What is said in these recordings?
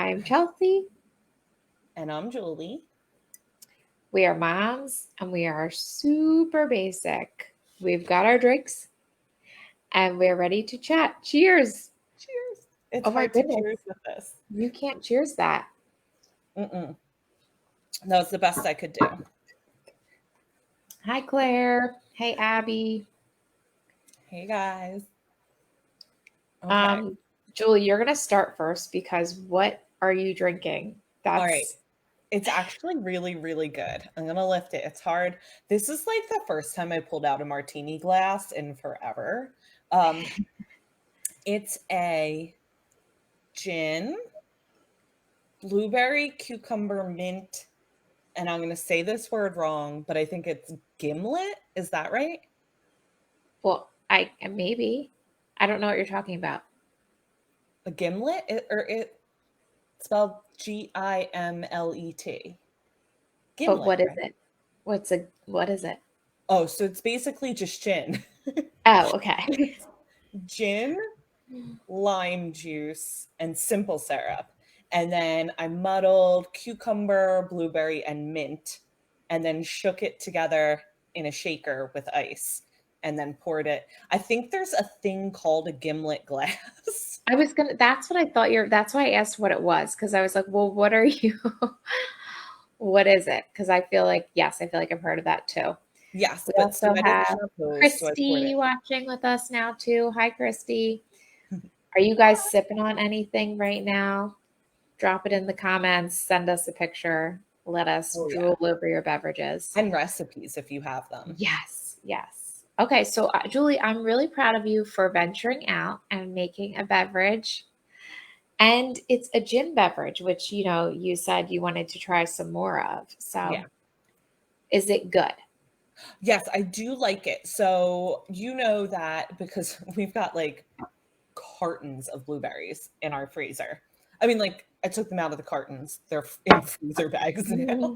I'm Chelsea. And I'm Julie. We are moms and we are super basic. We've got our drinks and we're ready to chat. Cheers. Cheers. It's Oh my hard to goodness. cheers with this. You can't cheers that. Mm-mm. That was the best I could do. Hi, Claire. Hey, Abby. Hey, guys. Okay. Julie, you're going to start first because what are you drinking? All right. It's actually really, really good. I'm going to lift it. It's hard. This is like the first time I pulled out a martini glass in forever. It's a gin, blueberry, cucumber, mint, and I'm going to say this word wrong, but I think it's gimlet. Is that right? Well, maybe. I don't know what you're talking about. A gimlet? It spelled Gimlet. But Gimlet, what is right? it? What is it? Oh, so it's basically just gin. Oh, okay. Gin, lime juice, and simple syrup. And then I muddled cucumber, blueberry, and mint, and then shook it together in a shaker with ice, and then poured it. I think there's a thing called a gimlet glass. That's what I thought that's why I asked what it was. Cause I was like, well, what are you, what is it? Cause I feel like, yes, I feel like I've heard of that too. Yes, We but also Sue, I didn't have want to pose, so I poured Christy it. watching with us now too. Hi, Christy. Are you guys sipping on anything right now? Drop it in the comments. Send us a picture. Let us Oh, yeah. drool over your beverages. And recipes if you have them. Yes, yes. Okay, so Julie, I'm really proud of you for venturing out and making a beverage. And it's a gin beverage, which, you said you wanted to try some more of. So Yeah. is it good? Yes, I do like it. So you know that because we've got like cartons of blueberries in our freezer. I mean, like I took them out of the cartons. They're in freezer bags now.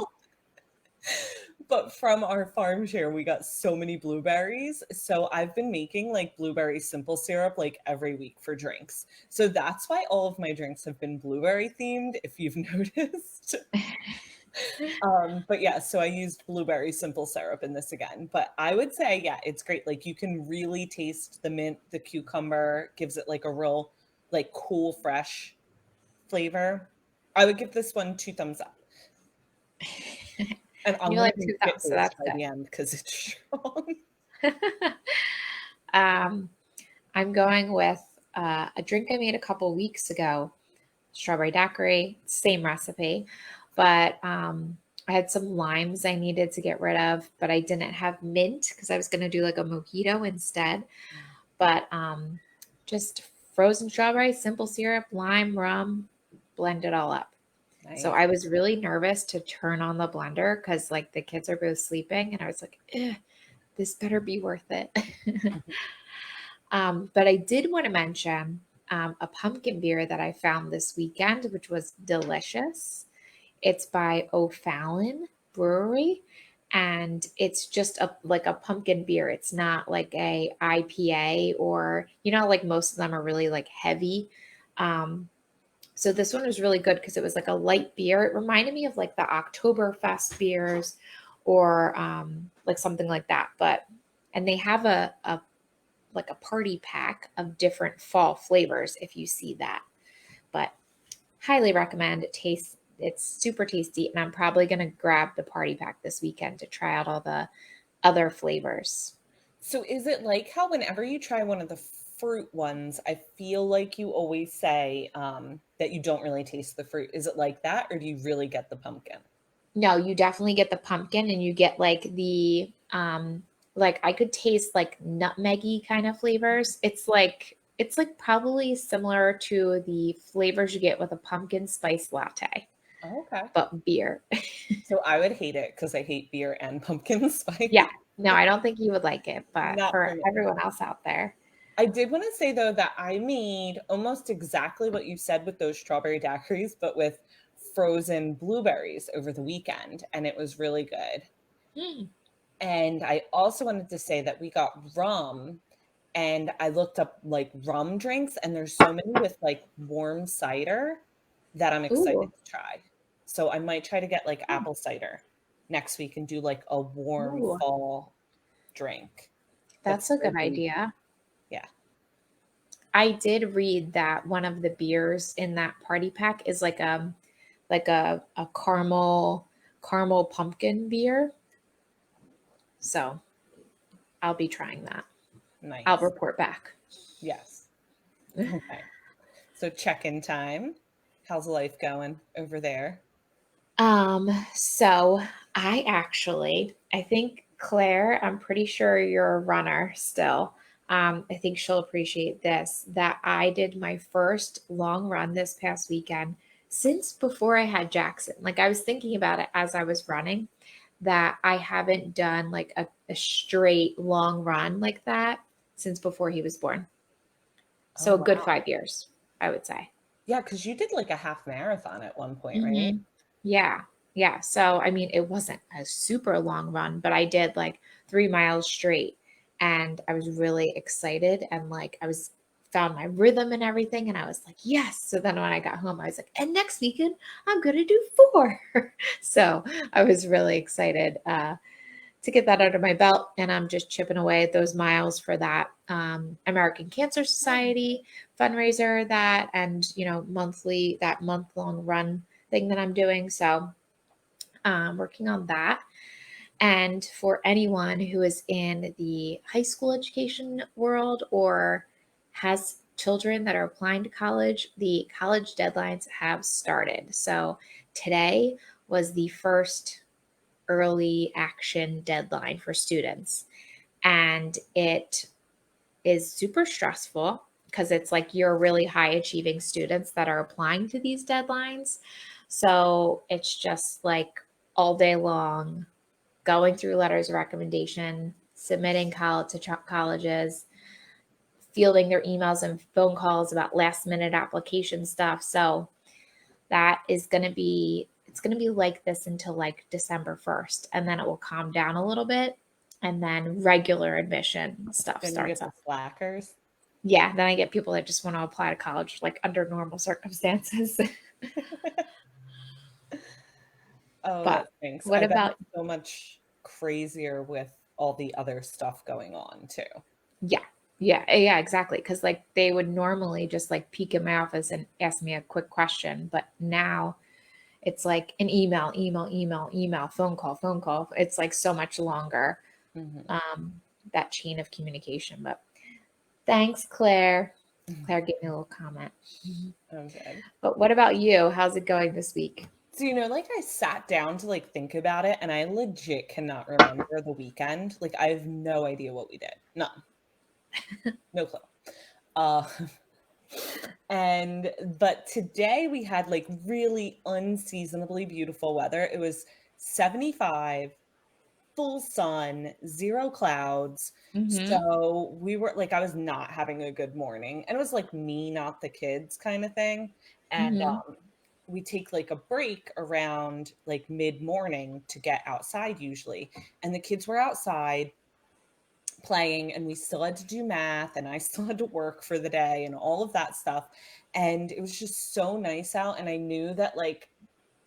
But from our farm share, we got so many blueberries. So I've been making like blueberry simple syrup like every week for drinks. So that's why all of my drinks have been blueberry themed, if you've noticed. But yeah, so I used blueberry simple syrup in this again. But I would say, yeah, it's great. Like you can really taste the mint, the cucumber gives it like a real, like cool, fresh flavor. I would give this one 2 thumbs up. And I'm You going like to be two shit thumbs, so faced that's by the end because it's strong. um, I'm going with a drink I made a couple weeks ago, strawberry daiquiri, same recipe, but I had some limes I needed to get rid of, but I didn't have mint because I was going to do like a mojito instead. But just frozen strawberry, simple syrup, lime, rum, blend it all up. So Nice. I was really nervous to turn on the blender because like the kids are both sleeping, and I was like, this better be worth it. But I did want to mention a pumpkin beer that I found this weekend, which was delicious. It's by O'Fallon Brewery, and it's just like a pumpkin beer. It's not like a IPA or like most of them are really like heavy. So this one was really good because it was like a light beer. It reminded me of like the Oktoberfest beers or like something like that. And they have a like a party pack of different fall flavors if you see that. But highly recommend. It's super tasty, and I'm probably going to grab the party pack this weekend to try out all the other flavors. So is it like how whenever you try one of the fruit ones, I feel like you always say that you don't really taste the fruit. Is it like that, or do you really get the pumpkin? No, you definitely get the pumpkin, and you get like the like I could taste like nutmeggy kind of flavors. It's like probably similar to the flavors you get with a pumpkin spice latte, Oh, okay. but beer. So I would hate it because I hate beer and pumpkin spice. Yeah. No, I don't think you would like it, but Not for for me. everyone else out there. I did want to say though that I made almost exactly what you said with those strawberry daiquiris, but with frozen blueberries over the weekend, and it was really good. Mm. And I also wanted to say that we got rum, and I looked up like rum drinks, and there's so many with like warm cider. that I'm excited Ooh, to try. So I might try to get like apple cider next week and do like a warm ooh, fall drink. that's That's a good really, idea. yeah. I did read that one of the beers in that party pack is like a caramel pumpkin beer. So I'll be trying that. I'll Nice. report back. Yes. Okay. So check-in time. How's life going over there? So I think Claire, I'm pretty sure you're a runner still. I think she'll appreciate this that I did my first long run this past weekend since before I had Jackson. Like I was thinking about it as I was running that I haven't done like a straight long run like that since before he was born. Oh, So a good wow. 5 years, I would say. Yeah, because you did like a half marathon at one point, right? Mhm. Yeah. Yeah. So, I mean, it wasn't a super long run, but I did like 3 miles straight and I was really excited and like I was found my rhythm and everything. And I was like, yes. So then when I got home, I was like, and next weekend I'm going to do four. So I was really excited to get that under my belt. And I'm just chipping away at those miles for that American Cancer Society fundraiser that and monthly that month long run thing that I'm doing. So working on that. And for anyone who is in the high school education world or has children that are applying to college, the college deadlines have started. So today was the first early action deadline for students. And it is super stressful because it's like you're really high achieving students that are applying to these deadlines. So it's just like all day long going through letters of recommendation, submitting college to colleges, fielding their emails and phone calls about last minute application stuff. So that is going to be it's going to be like this until like December 1st and then it will calm down a little bit and then regular admission stuff Then you starts get the up. slackers. Yeah, then I get people that just want to apply to college like under normal circumstances. Oh, But that stinks. what I bet about it's so much crazier with all the other stuff going on too. yeah. Yeah, exactly. Cause like they would normally just like peek in my office and ask me a quick question, but now it's like an email, phone call, phone call. It's like so much longer. Mhm. Um, that chain of communication. But thanks, Claire. Claire gave me a little comment. Oh, good. But what about you? How's it going this week? So, like I sat down to like think about it and I legit cannot remember the weekend. Like I have no idea what we did. None. No clue. Uh but today we had like really unseasonably beautiful weather. It was 75, full sun, zero clouds. Mm-hmm. So we were like, I was not having a good morning. And it was like me, not the kids kind of thing. And Mm-hmm. we take like a break around like mid morning to get outside usually. And the kids were outside playing and we still had to do math and I still had to work for the day and all of that stuff. And it was just so nice out. And I knew that like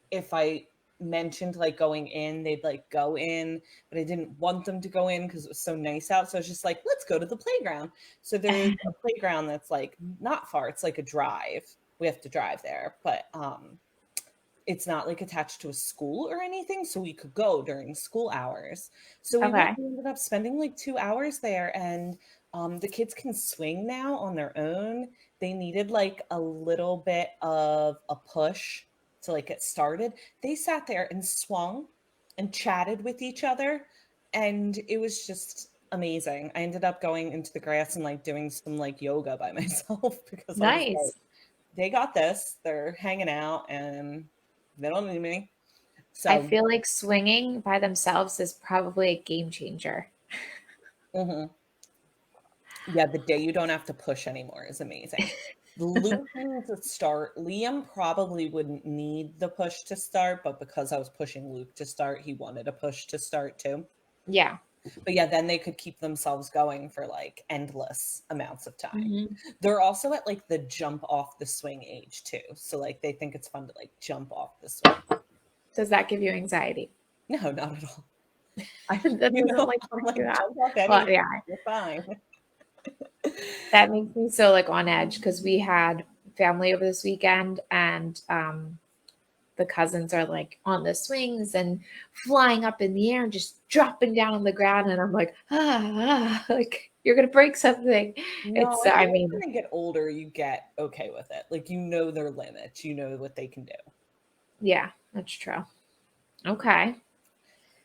if I mentioned like going in, they'd like go in, but I didn't want them to go in because it was so nice out. So I was just like, let's go to the playground. So there's a playground that's like not far. It's like a drive. We have to drive there, but it's not like attached to a school or anything. So we could go during school hours. So we went Okay. and ended up spending like 2 hours there. And the kids can swing now on their own. They needed like a little bit of a push to like get started. They sat there and swung and chatted with each other. And it was just amazing. I ended up going into the grass and like doing some like yoga by myself because I was like, Nice. they got this. They're hanging out and they don't need me. I So, feel like swinging by themselves is probably a game changer. mhm. Yeah, the day you don't have to push anymore is amazing. Luke needs to start. Liam probably wouldn't need the push to start, but because I was pushing Luke to start, he wanted a push to start too. Yeah. But yeah, then they could keep themselves going for like endless amounts of time. Mhm. They're also at like the jump off the swing age too. So like they think it's fun to like jump off the swing. Does that give you anxiety? No, not at all. I, That you doesn't know, like I'm freak like you out. jump off Well, anything. yeah, You're fine. that makes me so like on edge because we had family over this weekend and the cousins are like on the swings and flying up in the air and just dropping down on the ground and I'm like like you're gonna break something. No, It's I I think mean, when they get older, you get okay with it. Like you know their limits, you know what they can do. yeah, that's true. Okay.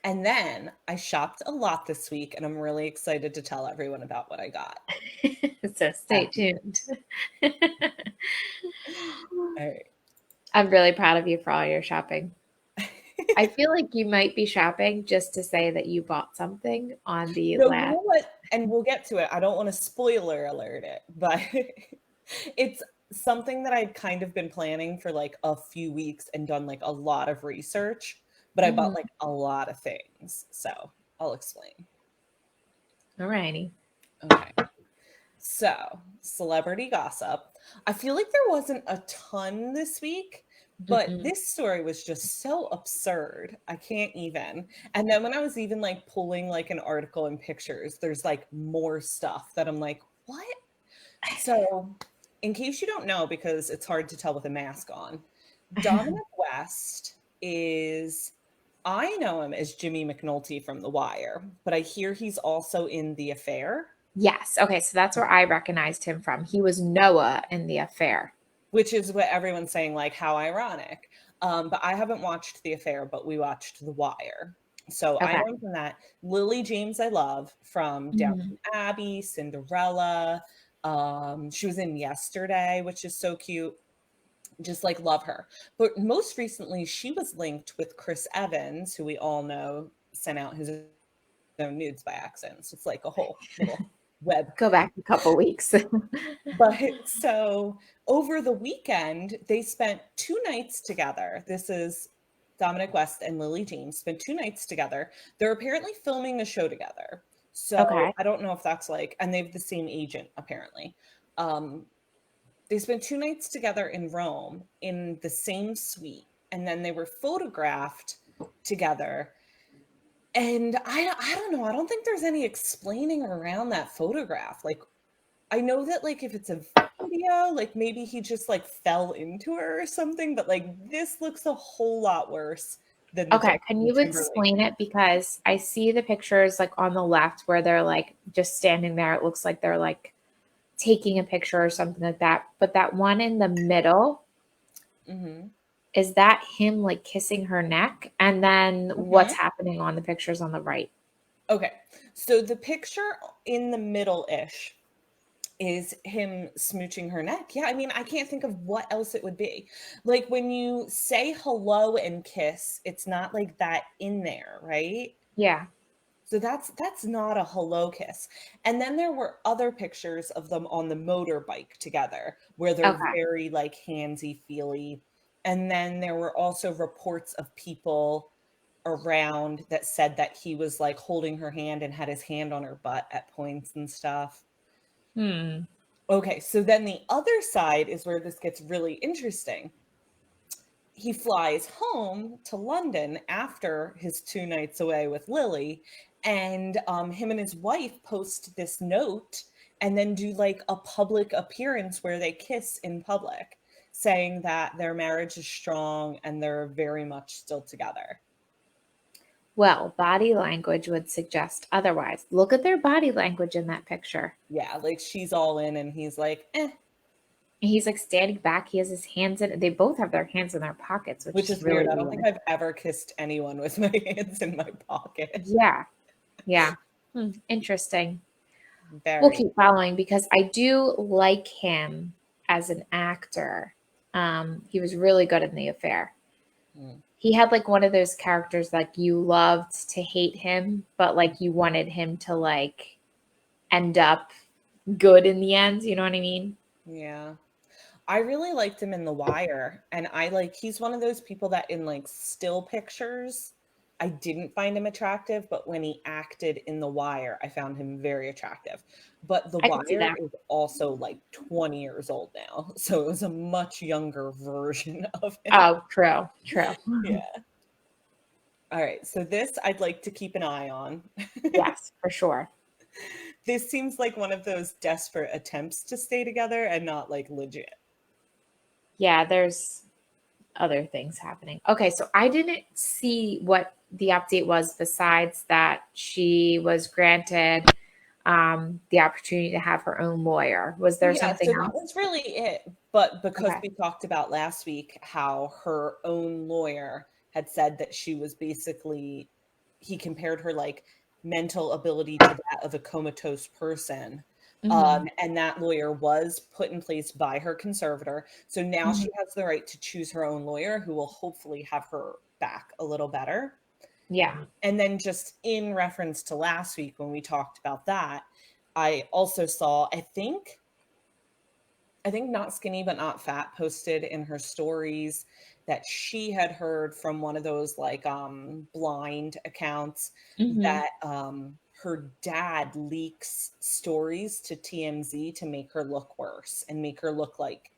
And then I shopped a lot this week, and I'm really excited to tell everyone about what I got. So stay tuned. All right. I'm really proud of you for all your shopping. I feel like you might be shopping just to say that you bought something on the No, you last. know what? And we'll get to it. I don't want to spoiler alert it, but it's something that I'd kind of been planning for like a few weeks and done like a lot of research, but I bought Mhm. like a lot of things. So I'll explain. All righty. Okay. So, celebrity gossip. I feel like there wasn't a ton this week, but Mm-mm. this story was just so absurd. I can't even. And then when I was even like pulling like an article and pictures, there's like more stuff that I'm like, what? So, in case you don't know, because it's hard to tell with a mask on, Dominic West is, I know him as Jimmy McNulty from The Wire, but I hear he's also in The Affair. Yes. Okay. So that's where I recognized him from. He was Noah in The Affair. Which is what everyone's saying, like, how ironic. But I haven't watched The Affair, but we watched The Wire. So I Okay. know from that. Lily James, I love from Mhm. Downton Abbey, Cinderella. She was in Yesterday, which is so cute. Just like love her. But most recently, she was linked with Chris Evans, who we all know sent out his own nudes by accident. So it's like a whole little web. Go back a couple weeks. But so over the weekend, they spent 2 nights together. This is Dominic West and Lily James spent 2 nights together. They're apparently filming a show together. So Okay. I don't know if that's like, and they have the same agent apparently. Um, they spent 2 nights together in Rome in the same suite, and then they were photographed together. And I don't know. I don't think there's any explaining around that photograph. Like I know that like if it's a video, like maybe he just like fell into her or something, but like this looks a whole lot worse than the Okay. Can Justin you Timberlake. explain it? Because I see the pictures like on the left where they're like just standing there. It looks like they're like taking a picture or something like that. But that one in the middle, Mm-hmm. is that him like kissing her neck? And then what's Mm-hmm. happening on the pictures on the right? Okay, so the picture in the middle-ish is him smooching her neck. Yeah, I mean, I can't think of what else it would be. Like when you say hello and kiss, it's not like that in there, right? Yeah. So that's not a hello kiss. And then there were other pictures of them on the motorbike together where they're Okay. very like handsy feely. And then there were also reports of people around that said that he was like holding her hand and had his hand on her butt at points and stuff. Hmm. Okay, so then the other side is where this gets really interesting. He flies home to London after his 2 nights away with Lily, and him and his wife post this note and then do like a public appearance where they kiss in public, saying that their marriage is strong and they're very much still together. Well, body language would suggest otherwise. Look at their body language in that picture. Yeah, like she's all in and he's like, eh, He's like standing back. He has his hands in. They both have their hands in their pockets, which which is is weird. really I don't think weird. I've ever kissed anyone with my hands in my pocket. Yeah. Yeah. Interesting. We'll Very. keep following because I do like him as an actor. He was really good in The Affair. Mm. He had like one of those characters like you loved to hate him, but like you wanted him to like end up good in the end. You know what I mean? Yeah. I really liked him in The Wire, and I like he's one of those people that in like still pictures, I didn't find him attractive, but when he acted in The Wire, I found him very attractive. But The I could see Wire that. is also like 20 years old now. So it was a much younger version of him. Oh, true, true. Yeah. All right. So this I'd like to keep an eye on. Yes, for sure. This seems like one of those desperate attempts to stay together and not like legit. Yeah, there's other things happening. Okay, so I didn't see what the update was besides that she was granted the opportunity to have her own lawyer. Was there Yeah, something so that else? was really it. But because Okay. we talked about last week how her own lawyer had said that she was basically, he compared her like mental ability to that of a comatose person. Hmm. And that lawyer was put in place by her conservator. So now Hmm. she has the right to choose her own lawyer who will hopefully have her back a little better. Yeah. And then just in reference to last week when we talked about that, I also saw, I think Not Skinny But Not Fat posted in her stories that she had heard from one of those like blind accounts Hmm. that her dad leaks stories to TMZ to make her look worse and make her look like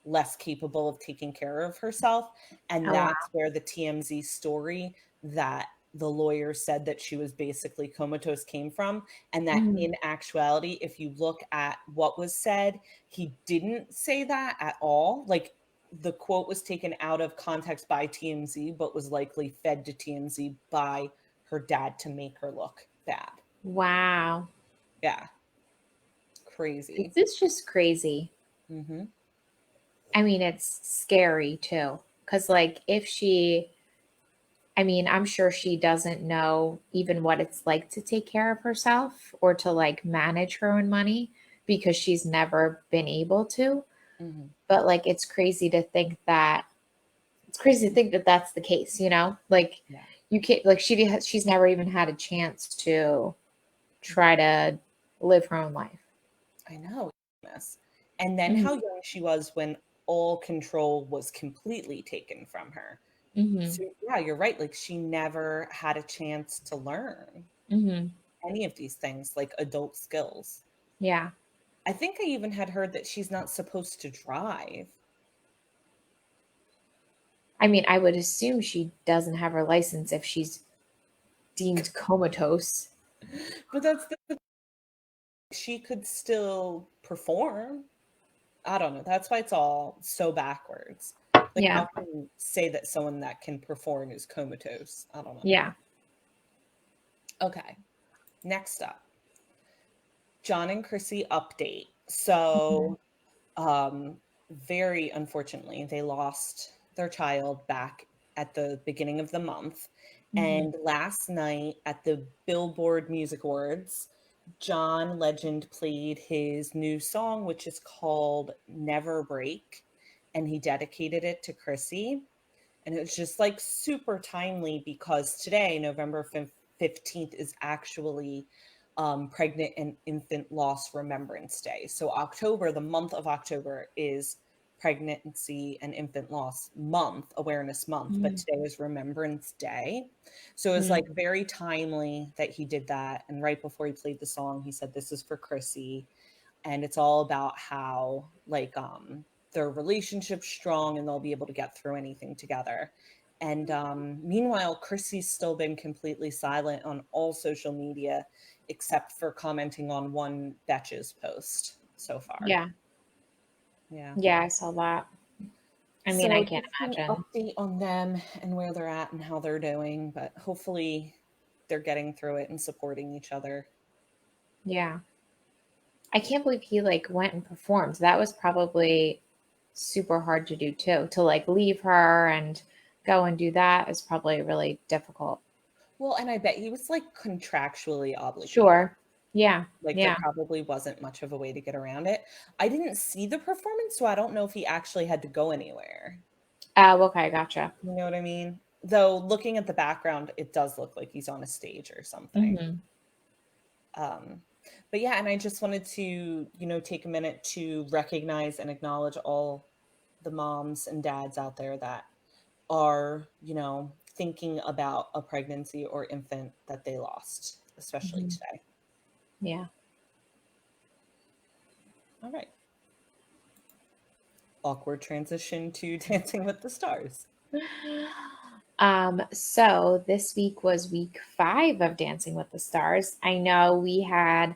less capable of taking care of herself. And Oh wow. that's where the TMZ story that the lawyer said that she was basically comatose came from. And that Hmm. in actuality, if you look at what was said, he didn't say that at all. Like the quote was taken out of context by TMZ, but was likely fed to TMZ by her dad to make her look bad. Wow. Yeah, crazy. This is just crazy. Hmm. I mean, it's scary too. Because, like, if she, I mean, I'm sure she doesn't know even what it's like to take care of herself or to like manage her own money because she's never been able to. Hmm. But like, it's crazy to think that that's the case, you know? Like, Yeah, you can't, like, she's never even had a chance to try to live her own life. I know. Yes. And then Hmm. how young she was when all control was completely taken from her. Hmm. So yeah, you're right. Like she never had a chance to learn Hmm. any of these things, like adult skills. Yeah. I think I even had heard that she's not supposed to drive. I mean, I would assume she doesn't have her license if she's deemed comatose. But that's she could still perform. I don't know. That's why it's all so backwards. Like Yeah. how can you say that someone that can perform is comatose? I don't know. Yeah. Okay. Next up, John and Chrissy update. So, Mhm. very unfortunately, they lost their child back at the beginning of the month. Mhm. And last night at the Billboard Music Awards, John Legend played his new song, which is called Never Break. And he dedicated it to Chrissy. And it was just like super timely because today, November 15th, is actually Pregnant and Infant Loss Remembrance Day. So, October, the month of October, is Pregnancy and Infant Loss Month, Awareness Month, but Mhm. today is Remembrance Day. So, it was like Mhm. very timely that he did that. And right before he played the song, he said, "This is for Chrissy." And it's all about how, like, their relationship's strong and they'll be able to get through anything together. And meanwhile, Chrissy's still been completely silent on all social media except for commenting on one Betches post so far. Yeah. Yeah. Yeah, I saw that. I mean, I So can't just an imagine. update on them and where they're at and how they're doing, but hopefully they're getting through it and supporting each other. Yeah. I can't believe he like went and performed. That was probably super hard to do too. To like leave her and go and do that is probably really difficult. Well, and I bet he was like contractually obligated. Sure. Yeah. Like there Yeah. probably wasn't much of a way to get around it. I didn't see the performance, so I don't know if he actually had to go anywhere. Okay, gotcha. You know what I mean? Though looking at the background, it does look like he's on a stage or something. Hmm. Um, but yeah, and I just wanted to, take a minute to recognize and acknowledge all the moms and dads out there that are, thinking about a pregnancy or infant that they lost, especially Mhm. today. Yeah. All right. Awkward transition to Dancing with the Stars. So this week was week 5 of Dancing with the Stars. I know we had,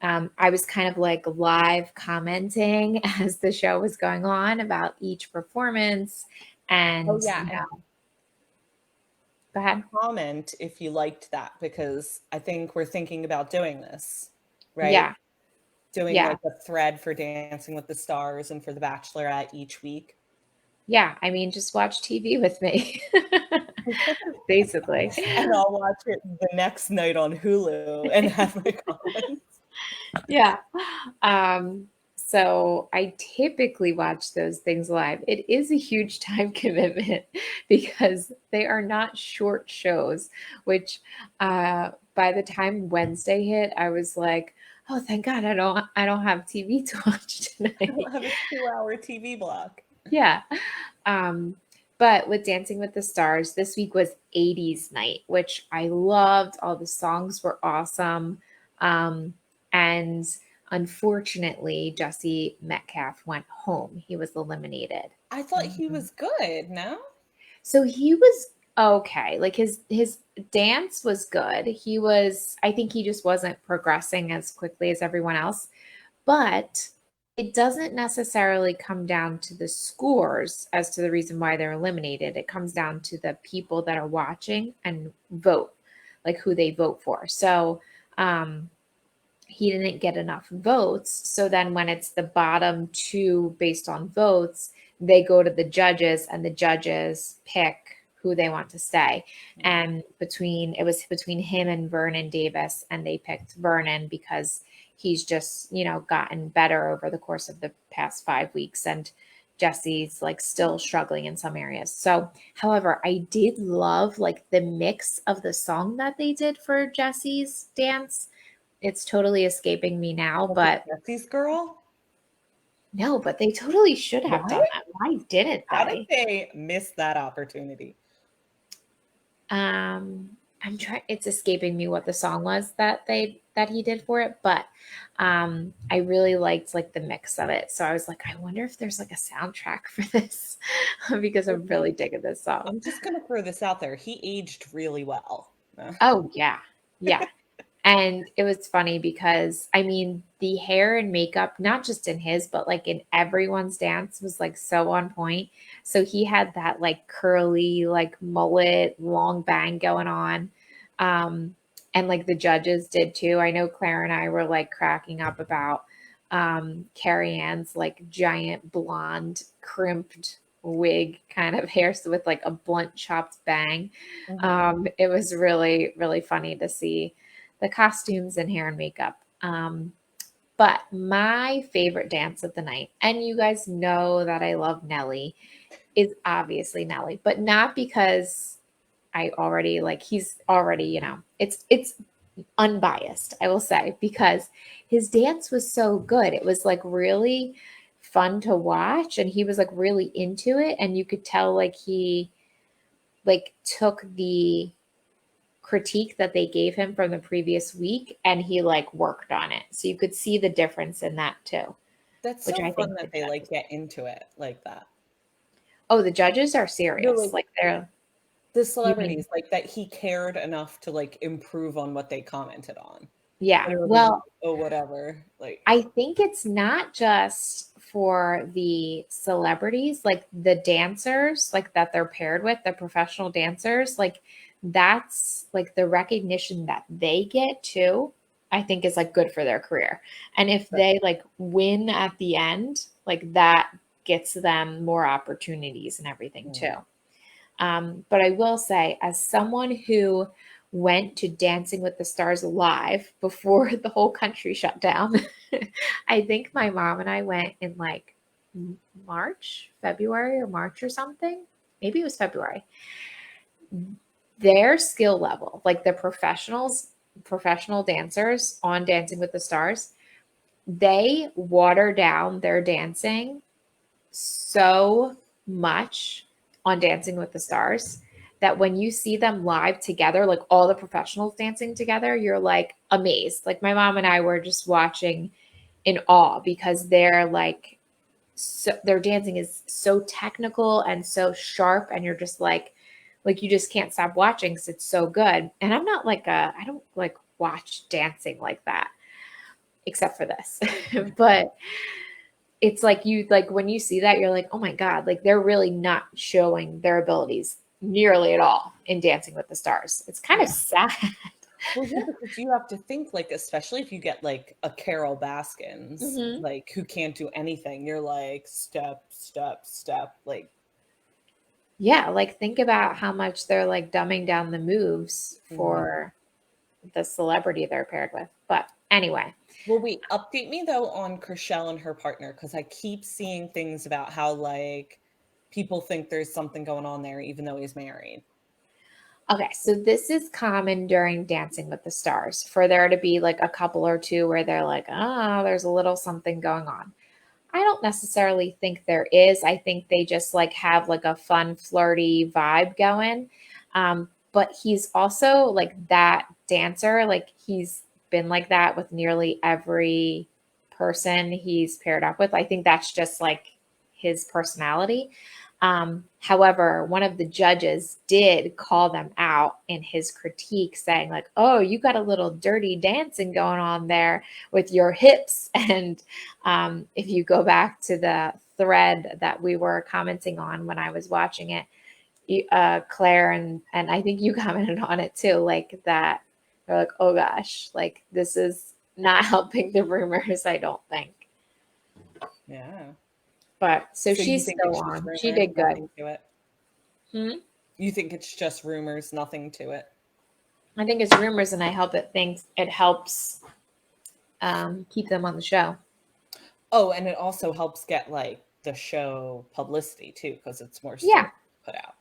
I was kind of like live commenting as the show was going on about each performance. Oh, And, yeah. And go ahead. comment if you liked that, because I think we're thinking about doing this, right? Yeah. Doing Yeah. like a thread for Dancing with the Stars and for the Bachelorette each week. Yeah. I mean, just watch TV with me, basically. And I'll watch it the next night on Hulu and have my comments. Yeah. Um, so I typically watch those things live. It is a huge time commitment because they are not short shows, which by the time Wednesday hit, I was like, oh, thank God I don't have TV to watch tonight. I'll have a 2-hour TV block. Yeah. Um, but with Dancing with the Stars, this week was 80s night, which I loved. All the songs were awesome. Um, and unfortunately, Jesse Metcalf went home. He was eliminated. I thought he was good, no? So he was okay. Like his dance was good. I think he just wasn't progressing as quickly as everyone else. But it doesn't necessarily come down to the scores as to the reason why they're eliminated. It comes down to the people that are watching and vote, like who they vote for. So he didn't get enough votes. So then when it's the bottom two based on votes, they go to the judges and the judges pick who they want to stay. And it was between him and Vernon Davis, and they picked Vernon because he's just, gotten better over the course of the past 5 weeks. And Jesse's like still struggling in some areas. So, however, I did love like the mix of the song that they did for Jesse's dance. It's totally escaping me now, Was it but Jesse's girl? no, but they totally should have done What? that. Why didn't How did they? they miss that opportunity? I'm trying, it's escaping me what the song was that he did for it, but I really liked like the mix of it. So I was like, I wonder if there's like a soundtrack for this because I'm really digging this song. I'm just gonna throw this out there. He aged really well. Oh yeah. Yeah. And it was funny because I mean, the hair and makeup, not just in his, but like in everyone's dance was like so on point. So he had that like curly, like mullet, long bang going on. And like the judges did too. I know Claire and I were like cracking up about Carrie Ann's like giant blonde crimped wig kind of hair so with like a blunt chopped bang. It was really, really funny to see the costumes and hair and makeup. But my favorite dance of the night, and you guys know that I love Nelly, is obviously Nelly, but not because I already like he's already, it's unbiased, I will say, because his dance was so good. It was like really fun to watch and he was like really into it and you could tell like he like took the critique that they gave him from the previous week and he like worked on it. So you could see the difference in that too, That's which so I fun think the that they like judges. get into it like that. Oh, the judges are No, serious. like Like they're the you mean celebrities, like that he cared enough to like improve on what they commented on. yeah. And it wasn't Well, like, oh, whatever. Like, I think it's not just for the celebrities, like the dancers, like that they're paired with, the professional dancers, like that's like the recognition that they get too, I think is like good for their career. And if but they like win at the end, like that gets them more opportunities and everything too. But I will say, as someone who went to Dancing with the Stars live before the whole country shut down, I think my mom and I went in like February or March or something. Maybe it was February. Their skill level, like the professional dancers on Dancing with the Stars, they water down their dancing so much on Dancing with the Stars that when you see them live together, like all the professionals dancing together, you're like amazed. Like my mom and I were just watching in awe because they're like, so their dancing is so technical and so sharp, and you're just like you just can't stop watching because it's so good. And I'm not like I don't like watch dancing like that except for this. But it's like you like when you see that, you're like, oh my God, like they're really not showing their abilities nearly at all in Dancing with the Stars. It's kind of Yeah. sad. Well, yeah, because you have to think, like, especially if you get like a Carol Baskins, Hmm. like who can't do anything, you're like step, step, step, like, Yeah, like think about how much they're like dumbing down the moves mhm. for the celebrity they're paired with. But anyway, Well, wait, update me though on Chriselle and her partner, because I keep seeing things about how like people think there's something going on there, even though he's married. okay, so this is common during Dancing with the Stars for there to be like a couple or two where they're like, oh, there's a little something going on. I don't necessarily think there is. I think they just like have like a fun, flirty vibe going. But he's also like that dancer. Like he's been like that with nearly every person he's paired up with. I think that's just like his personality. However, one of the judges did call them out in his critique, saying, like, oh, you got a little dirty dancing going on there with your hips. And if you go back to the thread that we were commenting on when I was watching it, Claire and I think you commented on it too, like that they're like, oh gosh, like this is not helping the rumors, I don't think. Yeah. But so So you she's think still it's just on. She rumors, did good. nothing to it? Hmm? You think it's just rumors, nothing to it? I think it's rumors, and I hope it helps keep them on the show. Oh, and it also helps get like the show publicity too, because it's more story Yeah. put out.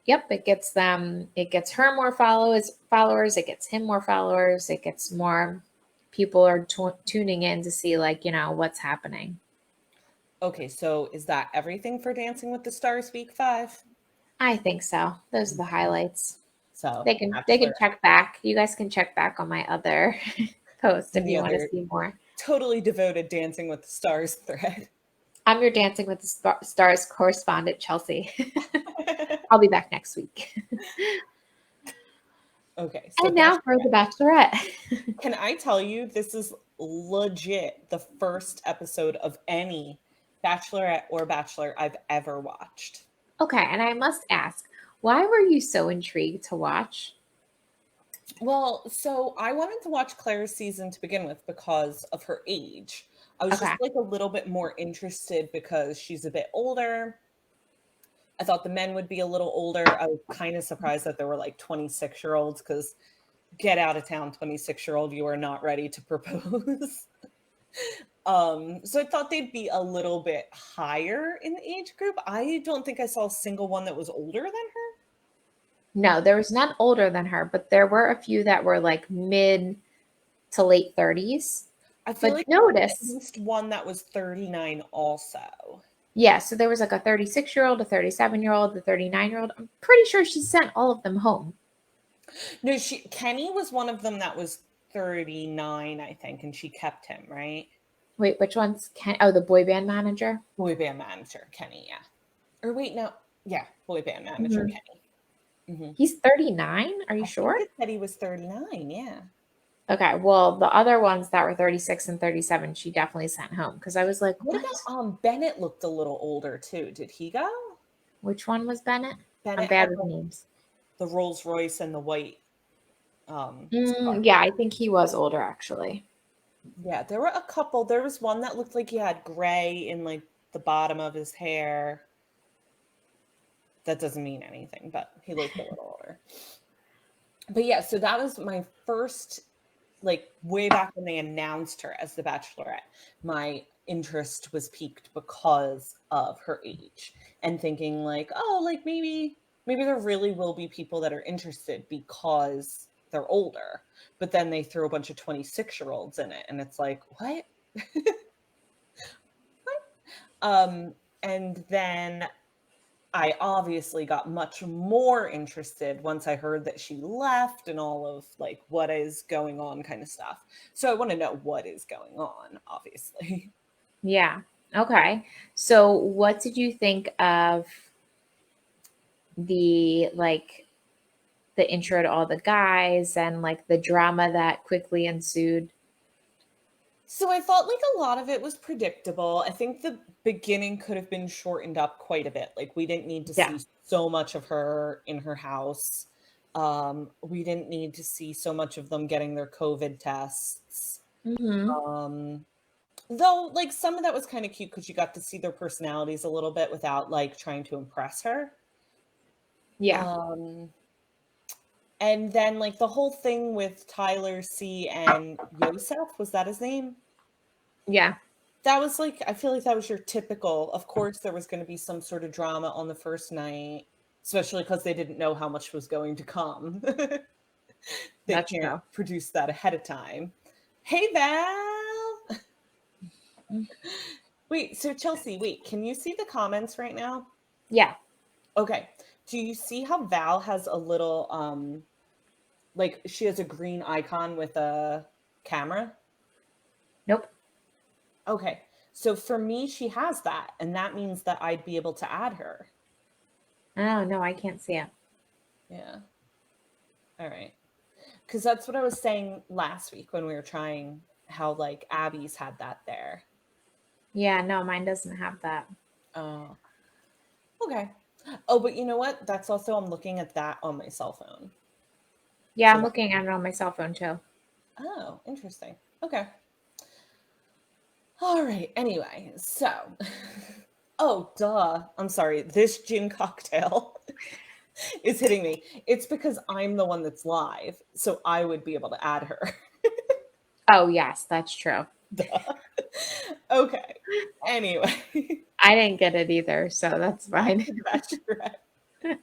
Yep, it gets her more followers, it gets him more followers, it gets more people are tuning in to see like, what's happening. Okay, so is that everything for Dancing with the Stars week 5? I think so. Those are the Okay. highlights. So They can Bachelor check back. You guys can check back on my other post and if the you want to other see more. totally devoted Dancing with the Stars thread. I'm your Dancing with the Stars correspondent, Chelsea. I'll be back next week. Okay, so And now for the Bachelorette. Bachelorette. Can I tell you, this is legit the first episode of any Bachelorette or Bachelor I've ever watched. Okay, and I must ask, why were you so intrigued to watch? Well, so I wanted to watch Claire's season to begin with because of her age. I was just Okay. like a little bit more interested because she's a bit older. I thought the men would be a little older. I was kind of surprised that there were like 26-year-olds because get out of town, 26-year-old, you are not ready to propose. So I thought they'd be a little bit higher in the age group. I don't think I saw a single one that was older than her. No, there was none older than her, but there were a few that were like mid to late 30s. I feel But like there was at notice, least one that was 39 also. yeah, so there was like a 36-year-old, a 37-year-old, a 39-year-old. I'm pretty sure she sent all of them home. No, Kenny was one of them that was 39, I think, and she kept him, right? Wait, which one's Ken? Oh, the boy band manager. Boy band manager, Kenny, yeah. Or wait, no. Yeah, boy band manager, Mhm. Kenny. Hmm. He's 39. Are you I think sure? it said he was 39, yeah. Okay, well, the other ones that were 36 and 37, she definitely sent home because I was like, What what? about Bennett looked a little older too. Did he go? Which one was Bennett? I'm Bennett bad had with names. the Rolls Royce and the white Yeah, I think he was older actually. yeah, there were a couple. There was one that looked like he had gray in like the bottom of his hair. That doesn't mean anything, but he looked a little older. But yeah, so that was my first, like way back when they announced her as the Bachelorette. My interest was piqued because of her age and thinking like, oh, like maybe there really will be people that are interested because they're older. But then they threw a bunch of 26-year-olds in it and it's like, what? And then I obviously got much more interested once I heard that she left and all of like what is going on kind of stuff. So I want to know what is going on, obviously. Yeah. Okay. So what did you think of the the intro to all the guys and like the drama that quickly ensued? So I thought like a lot of it was predictable. I think the beginning could have been shortened up quite a bit. Like we didn't need to Yeah. see so much of her in her house. We didn't need to see so much of them getting their COVID tests. Mm-hmm. Um, though like some of that was kind of cute because you got to see their personalities a little bit without like trying to impress her. Yeah. Um, and then like the whole thing with Tyler C and Yosef, was that his name? Yeah. That was like, I feel like that was your typical, of course, there was going to be some sort of drama on the first night, especially because they didn't know how much was going to come. They That's can't true. produce that ahead of time. Hey, Val. Wait, so Chelsea, wait, can you see the comments right now? Yeah. Okay. Do you see how Val has a little, like she has a green icon with a camera? Nope. Okay. So for me, she has that, and that means that I'd be able to add her. Oh no, I can't see it. Yeah. All right. Because that's what I was saying last week when we were trying how like Abby's had that there. Yeah, no, mine doesn't have that. Oh, okay. Oh, but you know what? That's also, I'm looking at that on my cell phone. Yeah, So I'm that, looking at it on my cell phone too. oh, interesting. Okay. All right. Anyway, so, oh, duh. I'm sorry. This gin cocktail is hitting me. It's because I'm the one that's live, so I would be able to add her. Oh yes, that's true. Duh. Okay. Anyway, I didn't get it either, so that's fine. Bachelorette.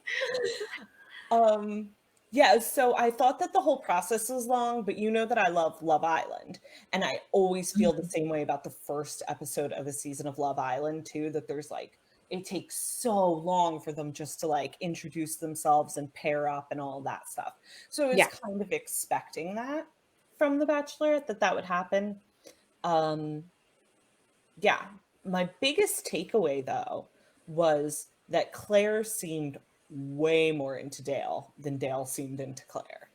Um, yeah, so I thought that the whole process was long, but you know that I love Love Island. And I always feel the Mhm. same way about the first episode of a season of Love Island, too, that there's like, it takes so long for them just to like introduce themselves and pair up and all that stuff. So I was Yeah. kind of expecting that from The Bachelorette, that that would happen. Um, yeah, my biggest takeaway though was that Claire seemed way more into Dale than Dale seemed into Claire.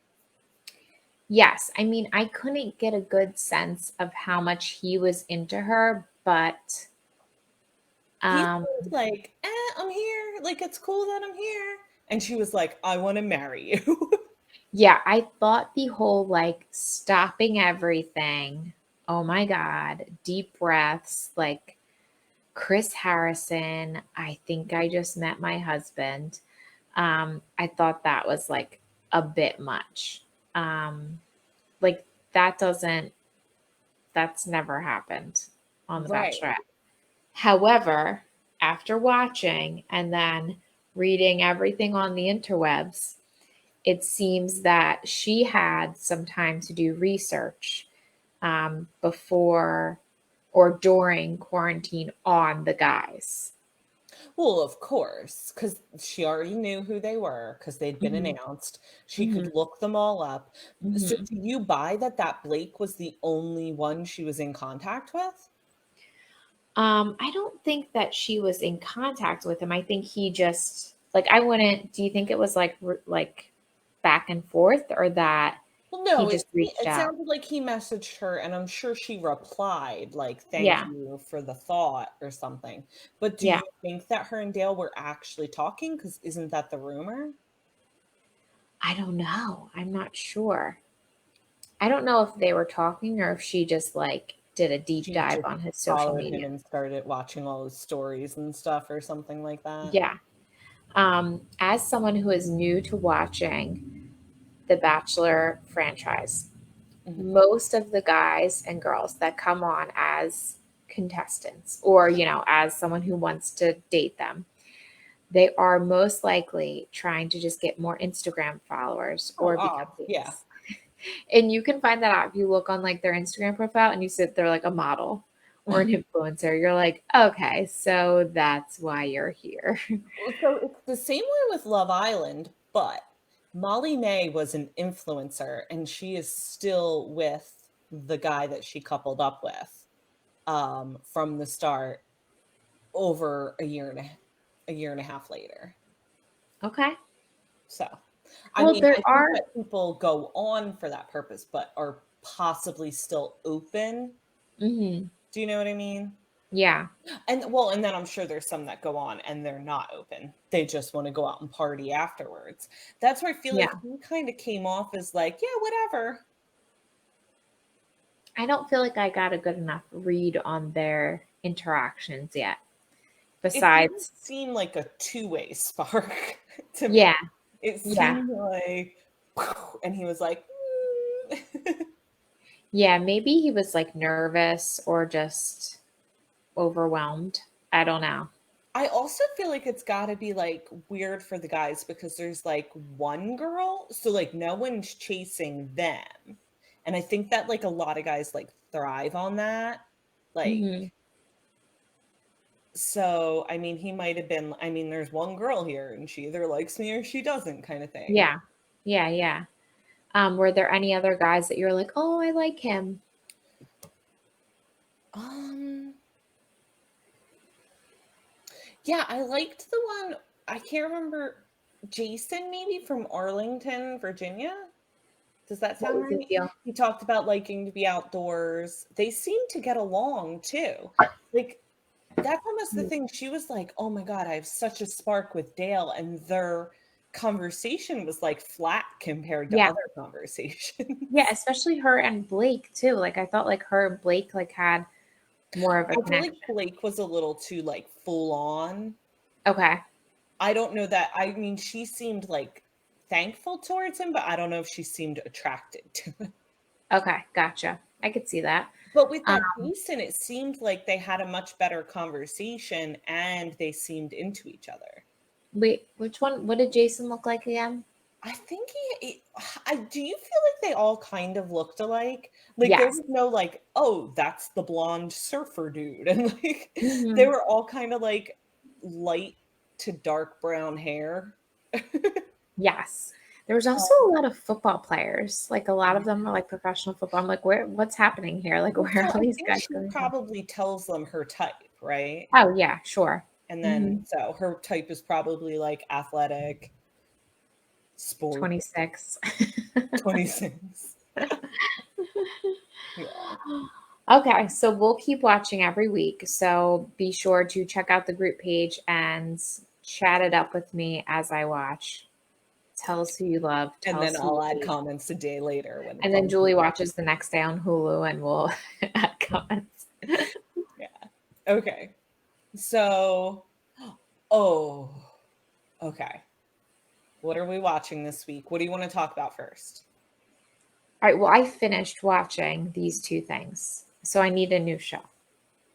Yes. I mean, I couldn't get a good sense of how much he was into her, but He um seemed like, I'm here. Like, it's cool that I'm here. And she was like, I want to marry you. yeah, I thought the whole like stopping everything. Oh my God, deep breaths, like Chris Harrison, I think I just met my husband. I thought that was like a bit much. Like that doesn't that's never happened on The Right. Bachelorette. However, after watching and then reading everything on the interwebs, it seems that she had some time to do research before or during quarantine on the guys. Well, of course, because she already knew who they were because they'd been Hmm. announced. She Hmm. could look them all up. So, Hmm. do you buy that that Blake was the only one she was in contact with? I don't think that she was in contact with him. I think he just like I wouldn't. Do you think it was like back and forth or that Well, he no, just reached it out? sounded like he messaged her, and I'm sure she replied, like, thank Yeah, you for the thought or something. But do yeah. you think that her and Dale were actually talking? Because isn't that the rumor? I don't know. I'm not sure. I don't know if they were talking or if she just like did a deep She dive just on his social followed him media. and started watching all his stories and stuff or something like that. Yeah. As someone who is new to watching the Bachelor franchise, Mhm. most of the guys and girls that come on as contestants or, as someone who wants to date them, they are most likely trying to just get more Instagram followers Oh, or become yeah. famous. And you can find that out if you look on like their Instagram profile and you sit there like a model or an influencer, you're like, okay, so that's why you're here. So it's the same way with Love Island, but Molly May was an influencer and she is still with the guy that she coupled up with from the start over a year and a half later. Okay. So, I Well, mean, there I think are, that people go on for that purpose, but are possibly still open. mhm, Do you know what I mean? yeah, And well, and then I'm sure there's some that go on and they're not open. They just want to go out and party afterwards. That's where I feel like yeah. he kind of came off as like, yeah, whatever. I don't feel like I got a good enough read on their interactions yet. It didn't Besides, seem like a two-way spark to me. yeah, It yeah, seemed like, and he was like, yeah, maybe he was like nervous or just overwhelmed. I don't know. I also feel like it's got to be like weird for the guys because there's like one girl, so like no one's chasing them. And I think that like a lot of guys like thrive on that. Like, Hmm. so I mean, he might have been, I mean, there's one girl here and she either likes me or she doesn't kind of thing. Yeah, yeah, yeah. Were there any other guys that you're like, oh, I like him? Um, yeah, I liked the one, I can't remember, Jason maybe from Arlington, Virginia. Does that What sound was his right? deal? He talked about liking to be outdoors. They seem to get along too. Like that's almost the thing. She was like, "Oh my god, I have such a spark with Dale," and their conversation was like flat compared to Yeah, other conversations. yeah, especially her and Blake too. Like I felt like her and Blake like had more of a I feel like connection. Blake was a little too like full on. Okay, I don't know that. I mean, she seemed like thankful towards him, but I don't know if she seemed attracted to him. okay, gotcha. I could see that. But with Um, that Jason, it seemed like they had a much better conversation and they seemed into each other. wait, which one? What did Jason look like again? I think I do you feel like they all kind of looked alike? Like there Yes. was no like, oh, that's the blonde surfer dude. And like they Hmm. were all kind of like light to dark brown hair. Yes. There was also a lot of football players. Like a lot of them are like professional football. I'm like, what's happening here? Like, Well, where so are I these think guys she coming from? probably tells them her type, right? Oh, yeah, sure. And Hmm. then so her type is probably like athletic, sport, 26. 26. Yeah. Okay, so we'll keep watching every week. So be sure to check out the group page and chat it up with me as I watch. Tell us who you love. And Tell then us who I'll you add hate. comments a day later when And it's then on Julie TV. watches the next day on Hulu and we'll add comments. Yeah. Okay. So, oh, okay. What are we watching this week? What do you want to talk about first? All right, well, I finished watching these two things. So I need a new show.